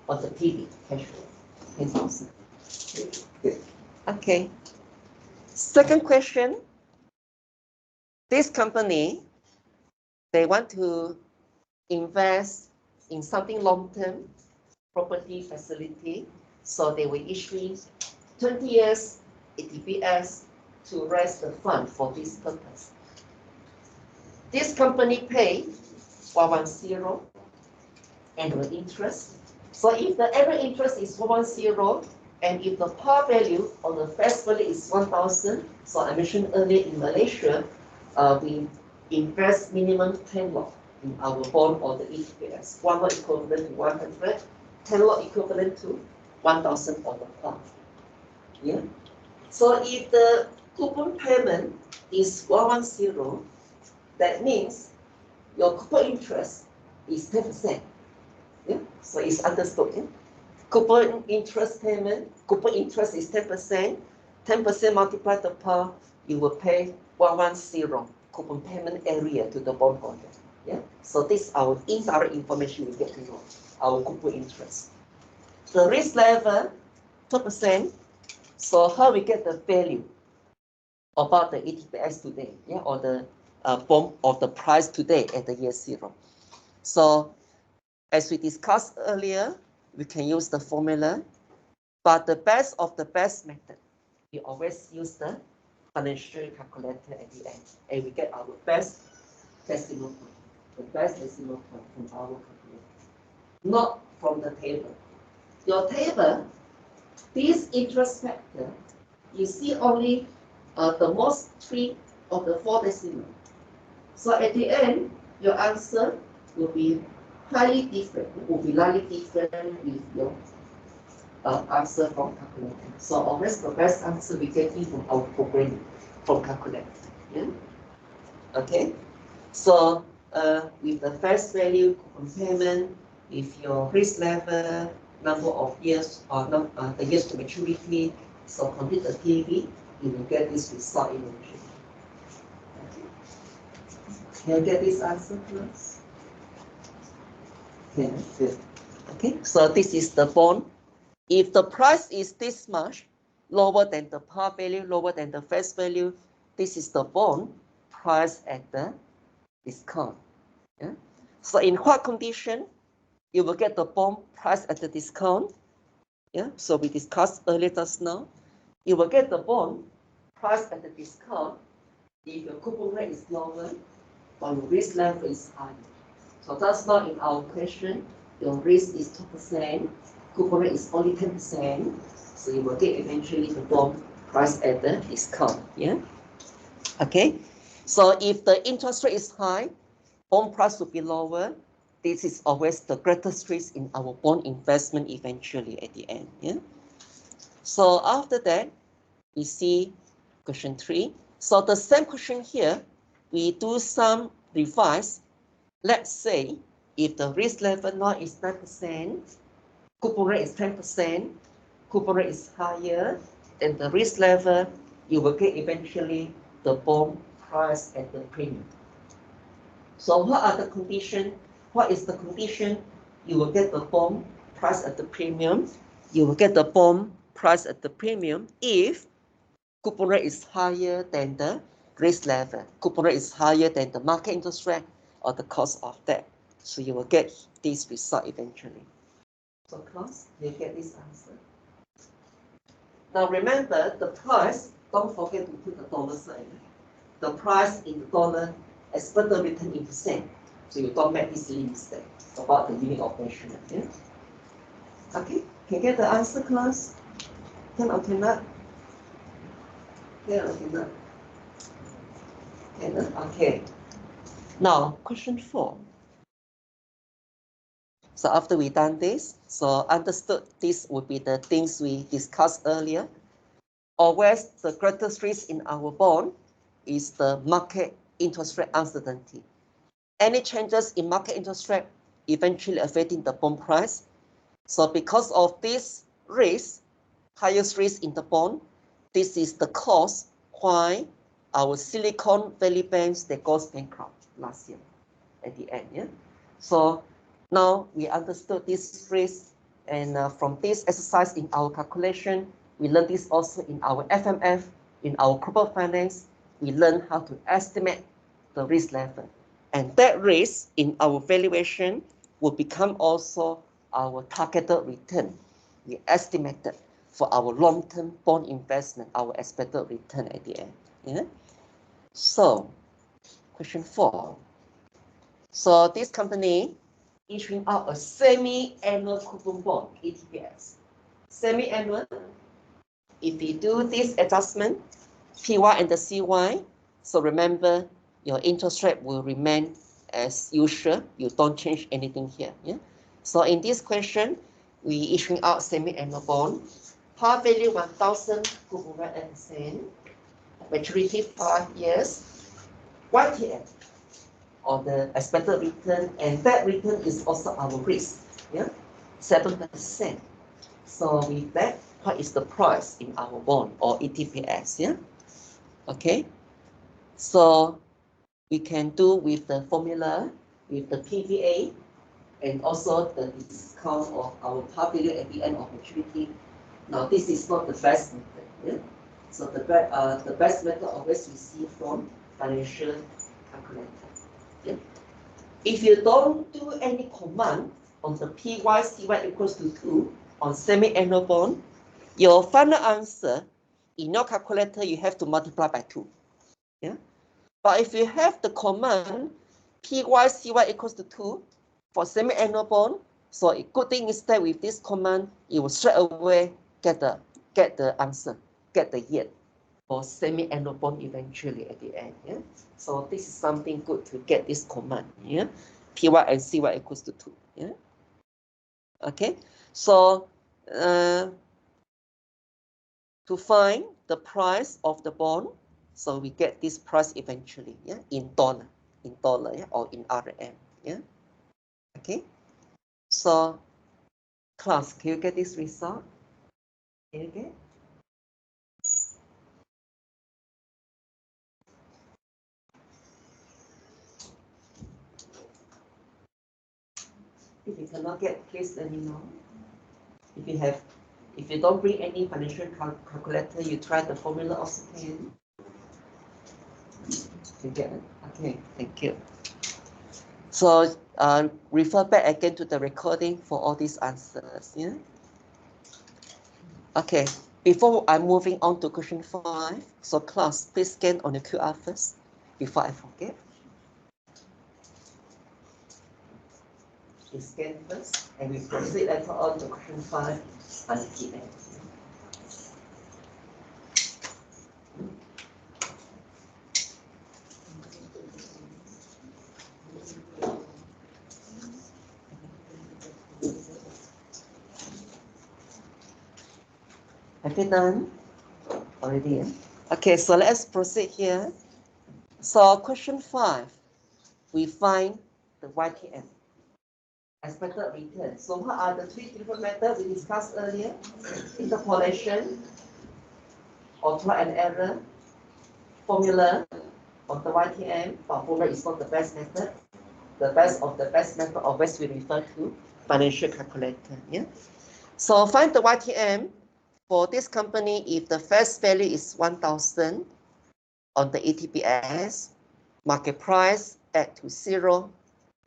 on the PV cash flow. 10,000. Good. Okay. Second question. This company, they want to invest in something long-term property facility, so they will issue 20 years ETPS to raise the fund for this purpose. This company pay 110 annual interest. So if the annual interest is 110, and if the par value or the face value is 1,000, so I mentioned earlier in Malaysia, we invest minimum 10 lot in our bond or the ETPS. 1 lot equivalent to 100, 10 lot equivalent to 1,000 on the par. Yeah. So if the coupon payment is 110, that means your coupon interest is 10%. Yeah. So it's understood. Yeah? Coupon interest payment, coupon interest is 10%. 10% multiplied the par, you will pay 110 coupon payment area to the bondholder. Yeah. So this is our indirect information we get to know, our coupon interest. The risk level, 2%. So how we get the value about the ETPS today, yeah, or the bond of the price today at the year 0. So as we discussed earlier, we can use the formula, but the best of the best method, we always use the financial calculator at the end, and we get our best decimal point, the best decimal point from our calculator, not from the table. Your table, this interest factor, you see only the most 3 of the 4 decimal. So at the end, your answer will be highly different, with your answer from calculator. So always the best answer we get from our programming, from calculator. Yeah? Okay. So with the face value, coupon payment, with your risk level, number of years, or the years to maturity, so complete the PV, you will get this result eventually. Okay. Can you get this answer, please? Okay, good. Okay, so this is the bond. If the price is this much, lower than the par value, lower than the face value, this is the bond price at the discount. Yeah? So in what condition you will get the bond price at the discount? Yeah, so we discussed earlier just now. You will get the bond price at the discount if your coupon rate is lower, but your risk level is higher. So just now in our question, your risk is 2%, coupon rate is only 10%, so you will get eventually the bond price at the discount. Yeah. Okay. So if the interest rate is high, bond price will be lower. This is always the greatest risk in our bond investment eventually at the end. Yeah. So after that, we see question 3. So the same question here, we do some revise. Let's say if the risk level now is 9%, coupon rate is 10%, coupon rate is higher than the risk level, you will get eventually the bond price at the premium. So what are the conditions? What is the condition? You will get the bond price at the premium. You will get the bond price at the premium if coupon rate is higher than the risk level. Coupon rate is higher than the market interest rate or the cost of debt. So you will get this result eventually. So class, you get this answer. Now remember the price, don't forget to put the dollar sign. The price in the dollar expected return in percent. So you don't make this silly mistake about the unit of measurement. Yeah? Okay, can you get the answer, class? Can or cannot? Yeah or cannot? Okay. Now, question 4. So after we done this, so understood this would be the things we discussed earlier. Always the greatest risk in our bond is the market interest rate uncertainty. Any changes in market interest rate eventually affecting the bond price. So because of this risk, highest risk in the bond, this is the cause why our Silicon Valley banks, they goes bankrupt last year at the end. Yeah. So now we understood this risk, and from this exercise in our calculation, we learned this also in our FMF, in our corporate finance, we learn how to estimate the risk level. And that risk in our valuation will become also our targeted return. We estimated for our long-term bond investment, our expected return at the end. Yeah. So, question 4. So this company issuing out a semi-annual coupon bond, ETPS. Semi-annual, if we do this adjustment, PY and the CY, so remember your interest rate will remain as usual. You don't change anything here. Yeah. So in this question, we issuing out semi-annual bond, par value 1,210, maturity 5 years, YTM, or the expected return, and that return is also our risk, yeah, 7%. So with that, what is the price in our bond or ETPS, yeah? Okay, so we can do with the formula, with the PVA, and also the discount of our par value at the end of maturity. Now this is not the best method, yeah? So the best method always we see from financial calculator. Yeah. If you don't do any command on the PYCY equals to 2 on semi-annual bond, your final answer in your calculator, you have to multiply by 2. Yeah. But if you have the command PYCY equals to 2 for semi-annual bond, so a good thing is that with this command, you will straight away get the answer, get the yield for semi-annual bond eventually at the end. Yeah. So this is something good to get this command. Yeah. PY and CY equals to 2. Yeah. Okay. So to find the price of the bond, so we get this price eventually. Yeah. In dollar, yeah, or in RM. Yeah. Okay. So class, can you get this result? Can you get? If you cannot get, please let me know. If you don't bring any financial calculator, you try the formula also can. You get it? Okay, thank you. So refer back again to the recording for all these answers. Yeah. Okay. Before I'm moving on to question 5, so class, please scan on the QR first before I forget. We scan first, and we proceed later on to question 5 and the end. Have you done already? Yeah? Okay, so let's proceed here. So question 5, we find the YTM, expected return. So what are the 3 different methods we discussed earlier? Interpolation, or try and error, formula of the YTM, but formula is not the best method. The best of the best method always we refer to financial calculator. Yeah. So find the YTM for this company if the face value is 1,000 on the ETPS, market price add to 0,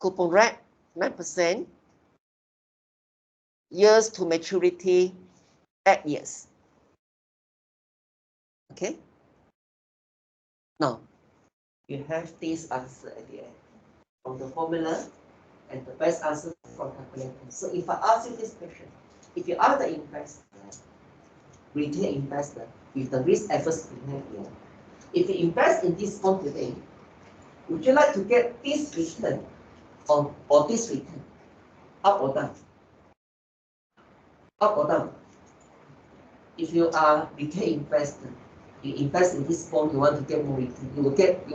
coupon rate 9%, years to maturity 8 years. Okay. Now you have this answer at the end from the formula and the best answer from calculator. So if I ask you this question, if you are the investor, retail investor, with the risk averse we have here, if you invest in this bond today, Would you like to get this return or this return? Up or down? Up or down? If you are retail investor, you invest in this bond, you want to get more return. You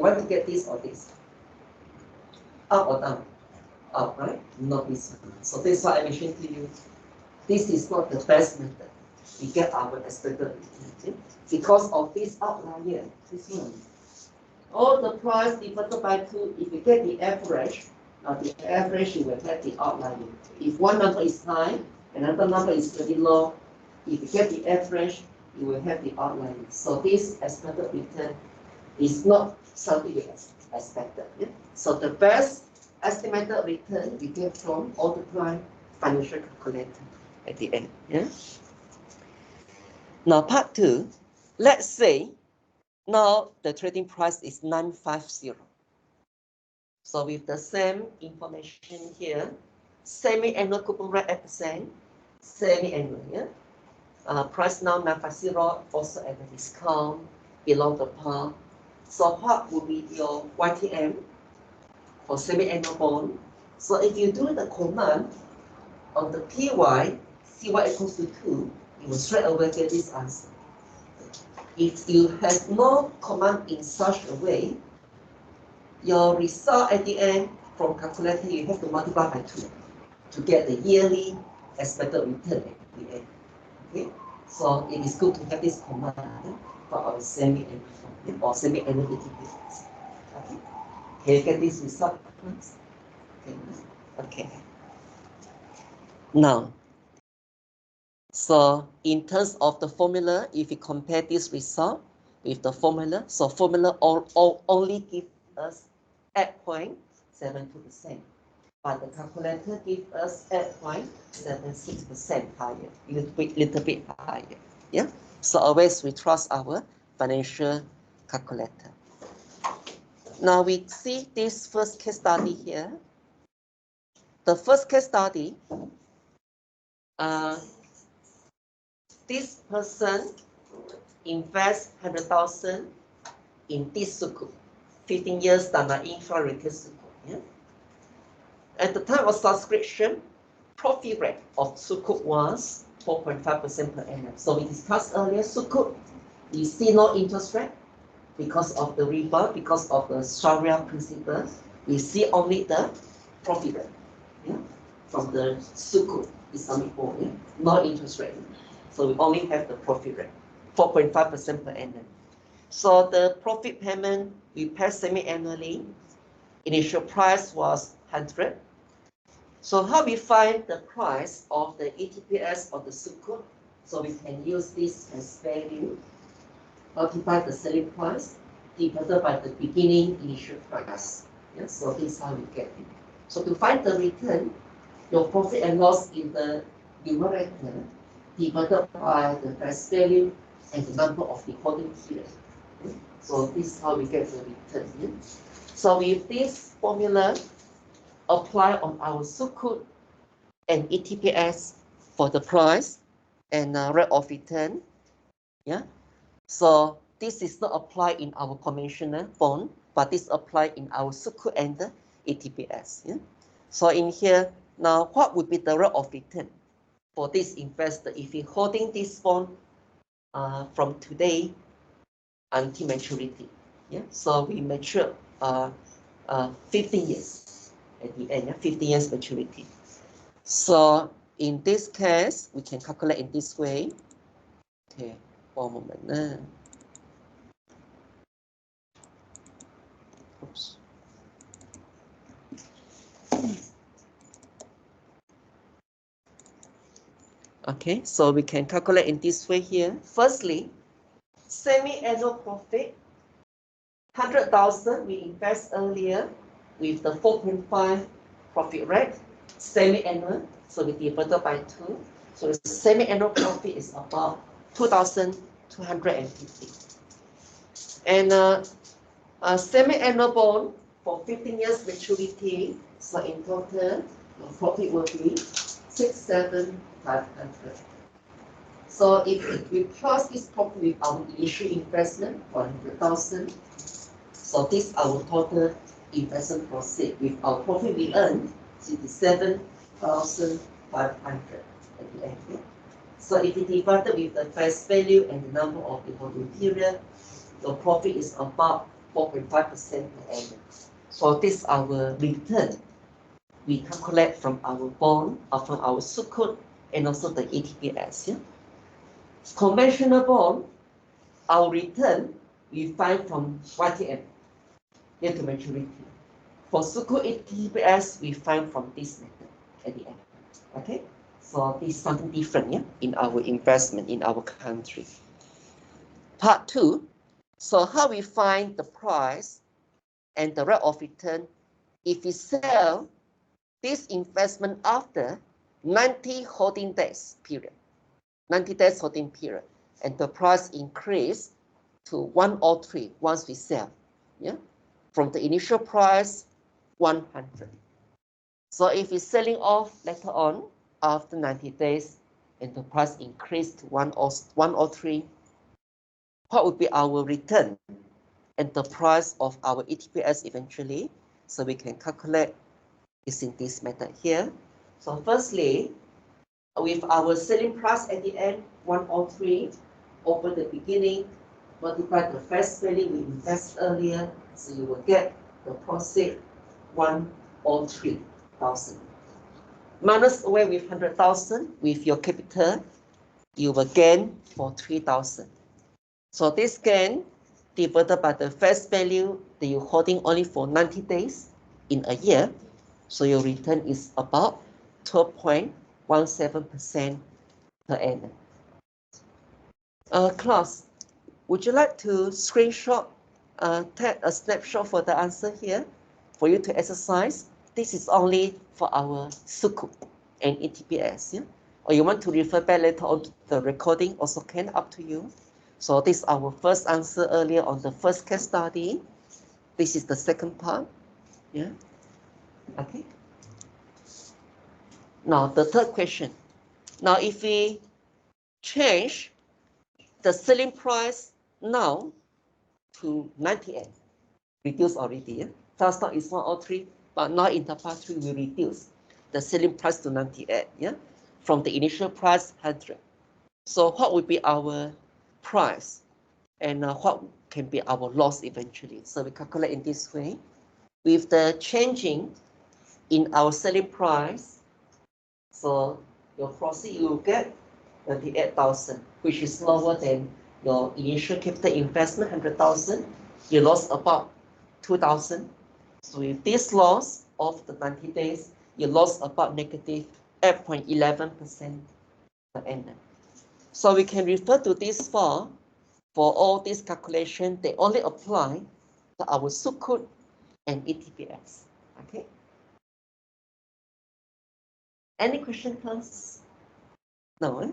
want to get this or this. Up or down? Up, right? Not this one. So this is why I mentioned to you. This is not the best method. We get our expected return because of this outlier. This one. All the price divided by 2. If you get the average, you will get the outlier. If one number is high, another number is very low. If you get the average, you will have the outlier. So this expected return is not something we expected. Yeah? So the best estimated return we get from multiply financial calculator at the end. Yeah. Now part 2. Let's say now the trading price is 950. So with the same information here, semi-annual coupon rate 8%, semi-annual, yeah. Price now 950, also at a discount below the par. So what would be your YTM for semi-annual bond? So if you do the command on the PY, CY equals to 2, you will straight away get this answer. If you have no command in such a way, your result at the end from calculator, you have to multiply by 2 to get the yearly expected return at the end. Okay, so it is good to have this command for our semi-annual or semi-annual ETPs. Okay, can you get this result? Okay. Now, so in terms of the formula, if you compare this result with the formula, so formula only give us 8.72%, but the calculator gives us 8.76% higher, little bit higher. Yeah. So always we trust our financial calculator. Now we see this first case study here. The first case study, this person invests 100,000 in this sukuk, 15 years Dana Infra retail sukuk. Yeah? At the time of subscription, profit rate of sukuk was 4.5% per annum. So we discussed earlier, sukuk, you see no interest rate because of the riba, because of the Sharia principle. We see only the profit rate. Yeah? From the sukuk Islamic bond, yeah? No interest rate. So we only have the profit rate, 4.5% per annum. So the profit payment we pay semi-annually. Initial price was 100. So how we find the price of the ETPS of the sukuk? So we can use this as value, multiply the selling price, divided by the beginning initial price. Yeah, so this is how we get it. So to find the return, your profit and loss in the numerator divided by the face value and the number of the holding period. So this is how we get the return. Yeah? So with this formula, apply on our sukuk and ETPS for the price and rate of return. Yeah. So this is not applied in our conventional bond, but this applied in our sukuk and the ETPS. Yeah. So in here now, what would be the rate of return for this investor if you're holding this bond from today until maturity? Yeah. So we mature 15 years at the end. Yeah? 15 years maturity. So in this case, we can calculate in this way. Okay, one moment. Oops. Okay, so we can calculate in this way here. Firstly, semi-annual profit, 100,000 we invest earlier with the 4.5 profit rate, semi-annual, so we divided by 2. So the semi-annual profit is about 2,250. And a semi-annual bond for 15 years maturity, so in total, the profit will be 6,700. So if we plus this profit with our initial investment, 100,000, so this our total investment proceed with our profit we earn 67,500 at the end. Yeah? So if it divided with the face value and the number of the holding period, the profit is about 4.5% per annum. So this is our return. We calculate from our bond, from our Sukuk, and also the ETPS. Yeah? Conventional bond, our return we find from YTM, year to maturity. For Sukuk ETPS, we find from this method at the end. Okay, so this is something different, yeah, in our investment in our country. Part 2. So how we find the price and the rate of return if we sell this investment after 90 holding days period, 90 days holding period, and the price increase to 103 once we sell, yeah, from the initial price 100. So if we're selling off later on after 90 days and the price increased to 103, what would be our return and the price of our ETPS eventually? So we can calculate using this method here. So firstly, with our selling price at the end, 103, over the beginning, multiply the face value we invest earlier, so you will get the profit 103,000. Minus away with 100,000 with your capital, you will gain for 3,000. So this gain divided by the face value that you're holding only for 90 days in a year, so your return is about 12.17% per annum. Class, would you like to screenshot, take a snapshot for the answer here for you to exercise? This is only for our Sukuk and ETPS, yeah? Or you want to refer back later on to the recording, also can, up to you. So this is our first answer earlier on the first case study. This is the second part, yeah? Okay. Now the third question. Now if we change the selling price now to 98, reduce already, yeah? First stock is 103, but now in the part 3 we reduce the selling price to 98, yeah? From the initial price 100. So what would be our price and what can be our loss eventually? So we calculate in this way. With the changing in our selling price, so your profit you will get 38,000, which is lower than your initial capital investment 100,000. You lost about 2,000. So with this loss of the 90 days, you lost about negative 8.11% per annum. So we can refer to this for all these calculations, they only apply to our Sukuk and ETPS. Okay. Any question, class? No. Eh?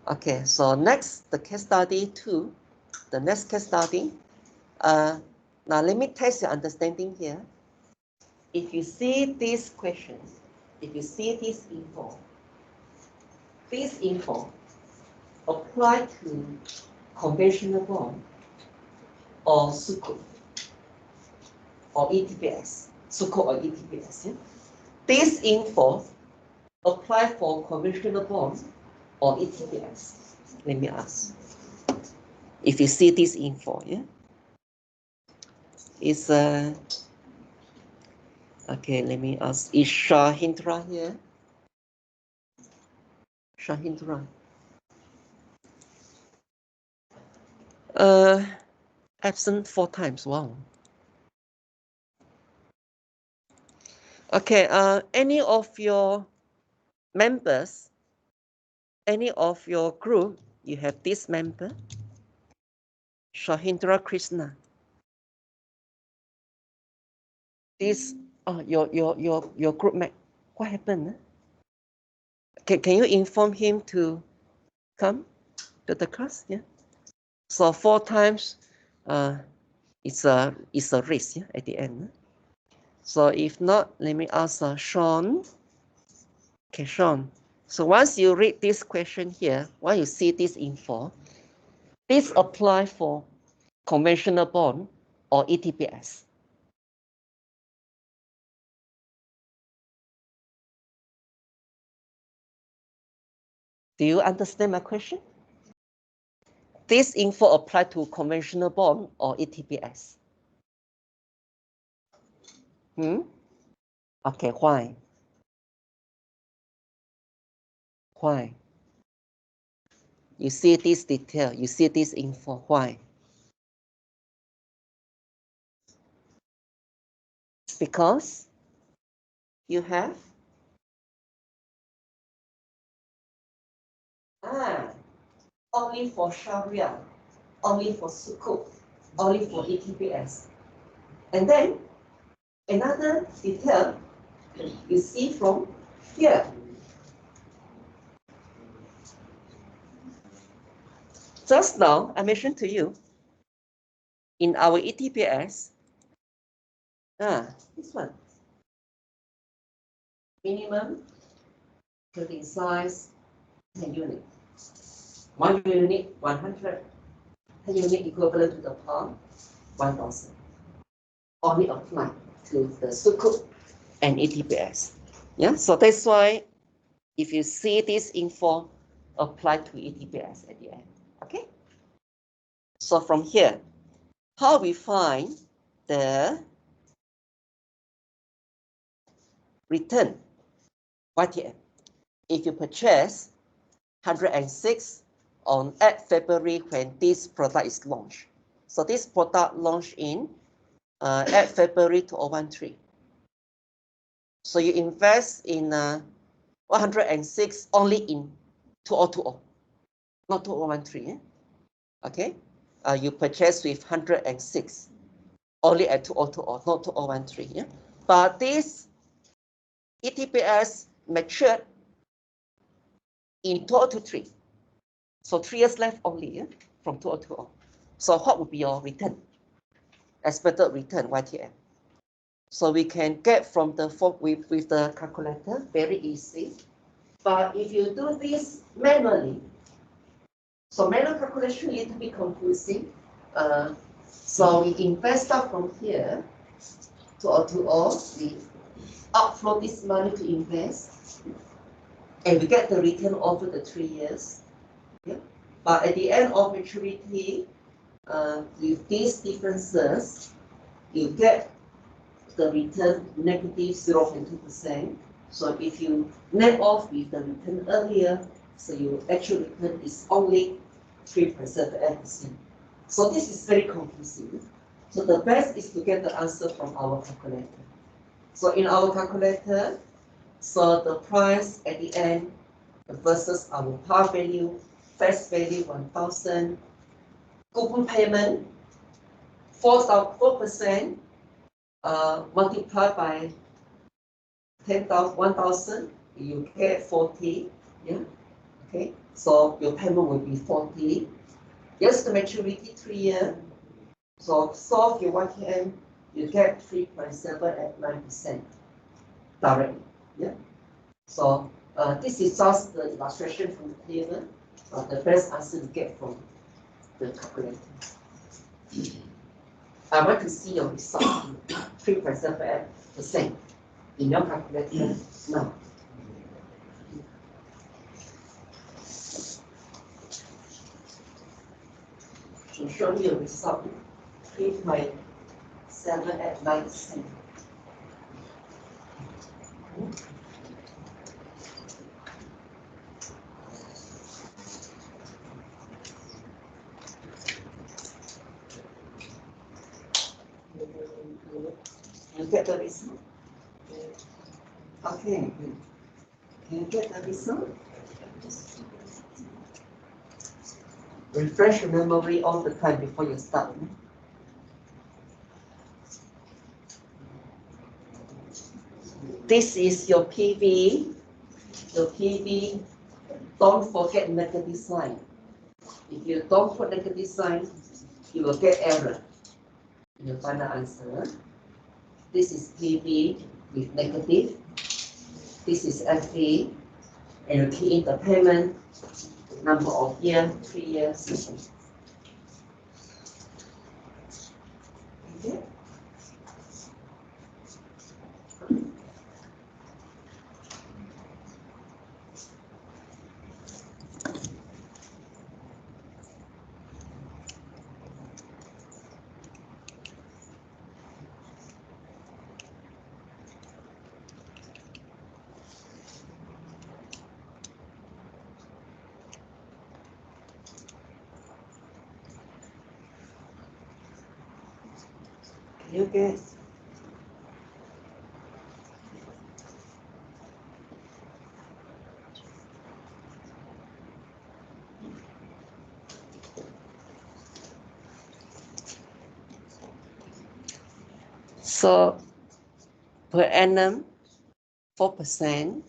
Okay. So next, the case study 2. The next case study. Now let me test your understanding here. If you see these questions, if you see this info apply to conventional bond or Sukuk or ETPS, Sukuk or ETPS. Yeah? This info apply for conventional bond or ETPS. Let me ask. If you see this info, yeah, it's okay. Let me ask. Is Shahindra here? Shahindra. Absent 4 times. Wow. Okay. Any of your members, any of your group, you have this member, Shahindra Krishna. This your group mate. What happened? Can you inform him to come to the class? Yeah. So 4 times, it's a risk, yeah, at the end. So if not, let me ask Sean. Okay, Sean. So once you read this question here, once you see this info, this apply for conventional bond or ETPS. Do you understand my question? This info apply to conventional bond or ETPS? Okay, why? Why? You see this detail, you see this info, why? Because you have only for Sharia, only for Sukuk, only for ETPS. And then another detail you see from here. Just now, I mentioned to you, in our ETPS, this one, minimum building size 10 unit. 1 unit, 100. 10 unit equivalent to the pound, 1,000. Only apply to the Sukuk and ETPS. Yeah, so that's why if you see this info, apply to ETPS at the end. Okay? So from here, how we find the return YTM? If you purchase 106 on 8 February when this product is launched. So this product launched in 8 February 2013. So you invest in 106 only in 2020, not 2013. Okay, you purchase with 106 only at 2020, not 2013. Yeah? But this ETPS matured in 2023. So 3 years left only from 2020. So what would be your return? Expected return, YTM. So we can get from the with the calculator, very easy. But if you do this manually, so manual calculation is a bit confusing. So we invest up from here to O2O, we upload this money to invest, and we get the return over the 3 years. Yeah? But at the end of maturity, with these differences, you get the return negative 0.2%. So if you net off with the return earlier, so your actual return is only 3.78%. So this is very confusing. So the best is to get the answer from our calculator. So in our calculator, so the price at the end versus our par value, face value 1,000, coupon payment 4%, multiplied by 1,000, you get 40. Yeah. Okay. So your payment will be 40. Yes, the maturity 3 years. So solve your YTM, you get 3.789% directly. Yeah. So this is just the illustration from the table. The best answer you get from the calculator. I want to see your result. 3.7% in your calculator now. To show you a result, 3.789%. You get the result? Okay. Can you get the result? Refresh your memory all the time before you start. This is your PV. Your PV, don't forget negative sign. If you don't put negative sign, you will get error in your final answer. This is PV with negative. This is FV, and you key in the payment, number of years, 3 years. Okay. You guess. So per annum, 4%.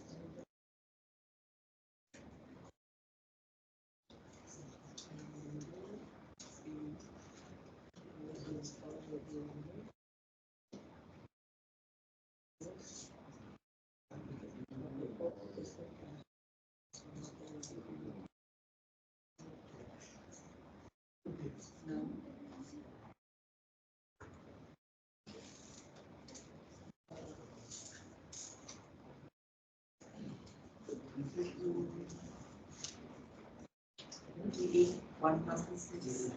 PD 1,006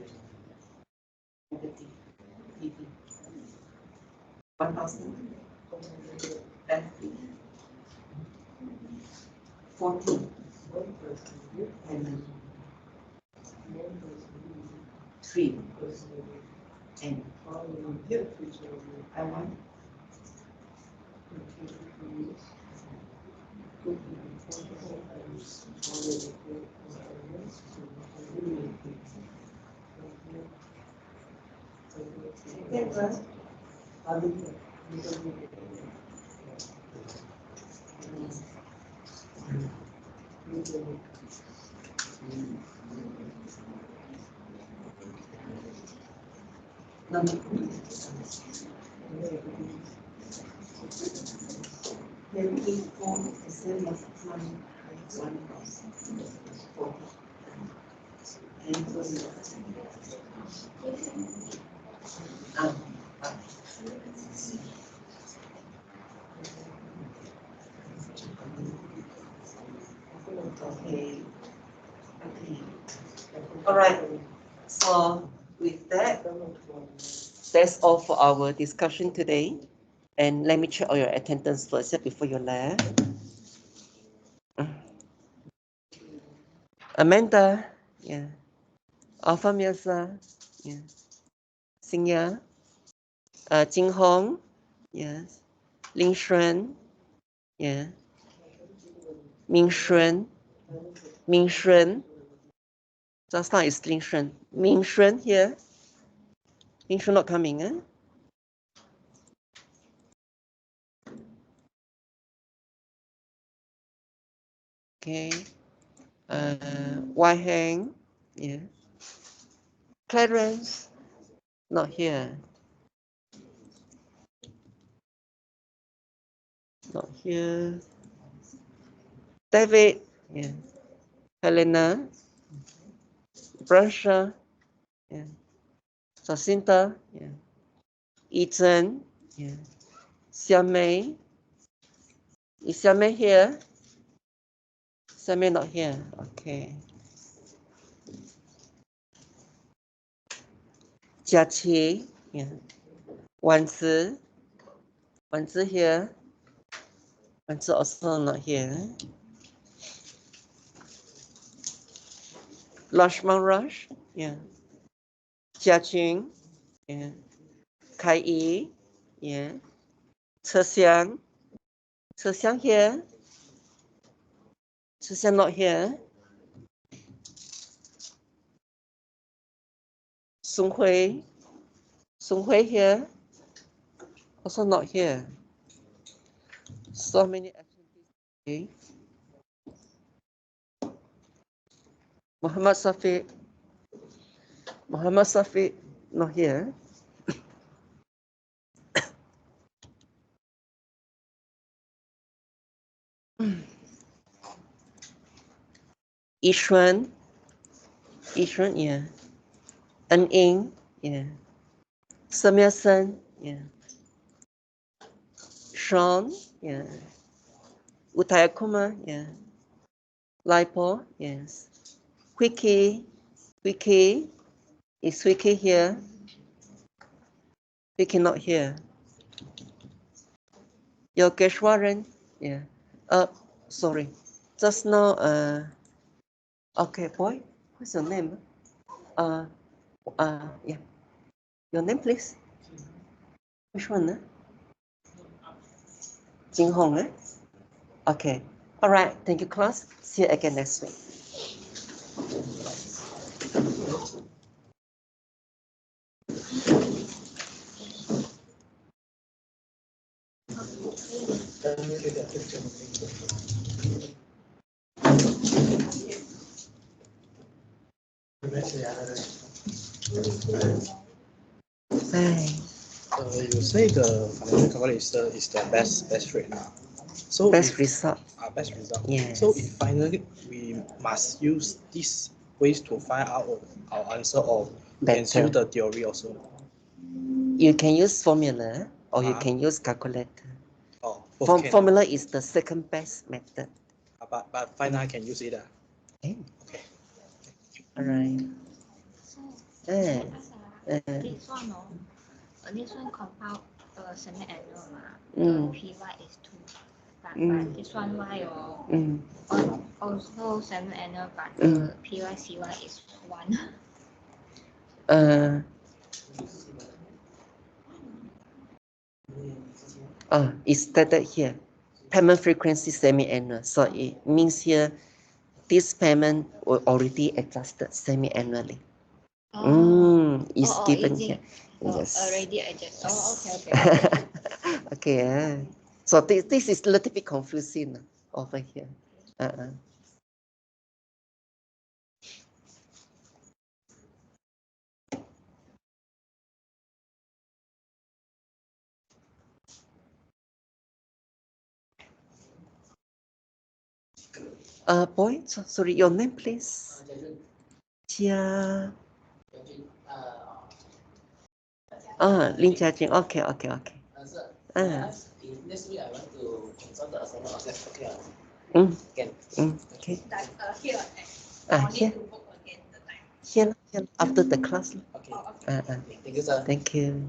negative PD 1,000 FP 40 and 3 and I want number maybe 4 percent of money 1,000 and okay. Okay. All right. So with that, that's all for our discussion today. And let me check all your attendance first before you left. Amanda, yeah. Alpha Mirza, yeah. Xingya, Jing Hong, yes. Ling Xuan, yeah. Ming Xuan, Ming Xuan. Just now is Ling Xuan. Ming Xuan here. Ming Xuan not coming, eh? Okay. Wai Hang, yeah. Clarence, not here. Not here. David, yeah. Helena, Brasha, yeah. Jacinta, yeah. Ethan, yeah. Xiamei, is Xiamei here? Xiamei not here, okay. Jiaqi, yeah. Wanzi, Wanzi here. Wanzi also not here. Lashman Rush, yeah. Jiaqing, yeah. Kai Yi, yeah. Ce Xiang, Ce Xiang here. Ce Xiang not here. Sung Hui, Sung Hui here. Also not here. So many activities. Okay. Muhammad Safi, Muhammad Safi not here. Ishwan, Ishwan, yeah. An Ying, yeah. Samir Sen, yeah. Sean, yeah. Utayakuma, yeah. Lipo, yes. Wiki, Wiki, is Wiki here? Wiki not here. Yogeshwaran, yeah. Sorry. Just now, okay, boy, what's your name? Yeah. Your name, please. Which one? Jing Hong? Okay. All right. Thank you, class. See you again next week. Bye. You say the financial calculator is the best rate now. So Best result. Best result. Yes. So if finally we must use these ways to find out our answer, or can use Better. the theory also. You can use formula or you Ah. can use calculator. Oh, both can. Formula is the second best method. But finally I can use it. Okay. Okay. All right. This one, no. This one compound semi-annual, PY is 2. But this one, Y also semi-annual, but PY, CY is 1. It's stated here. Payment frequency semi-annual. So it means here this payment were already adjusted semi-annually. It's given here. Yes. Already adjusted. Okay. Okay. So this is a little bit confusing over here. Boy, sorry, your name, please. Jia. Lin Jiajing. Okay. Next week I want to consult the assignment. I said, okay. Okay. Here. Here after the class. Okay. Thank you, sir. Thank you.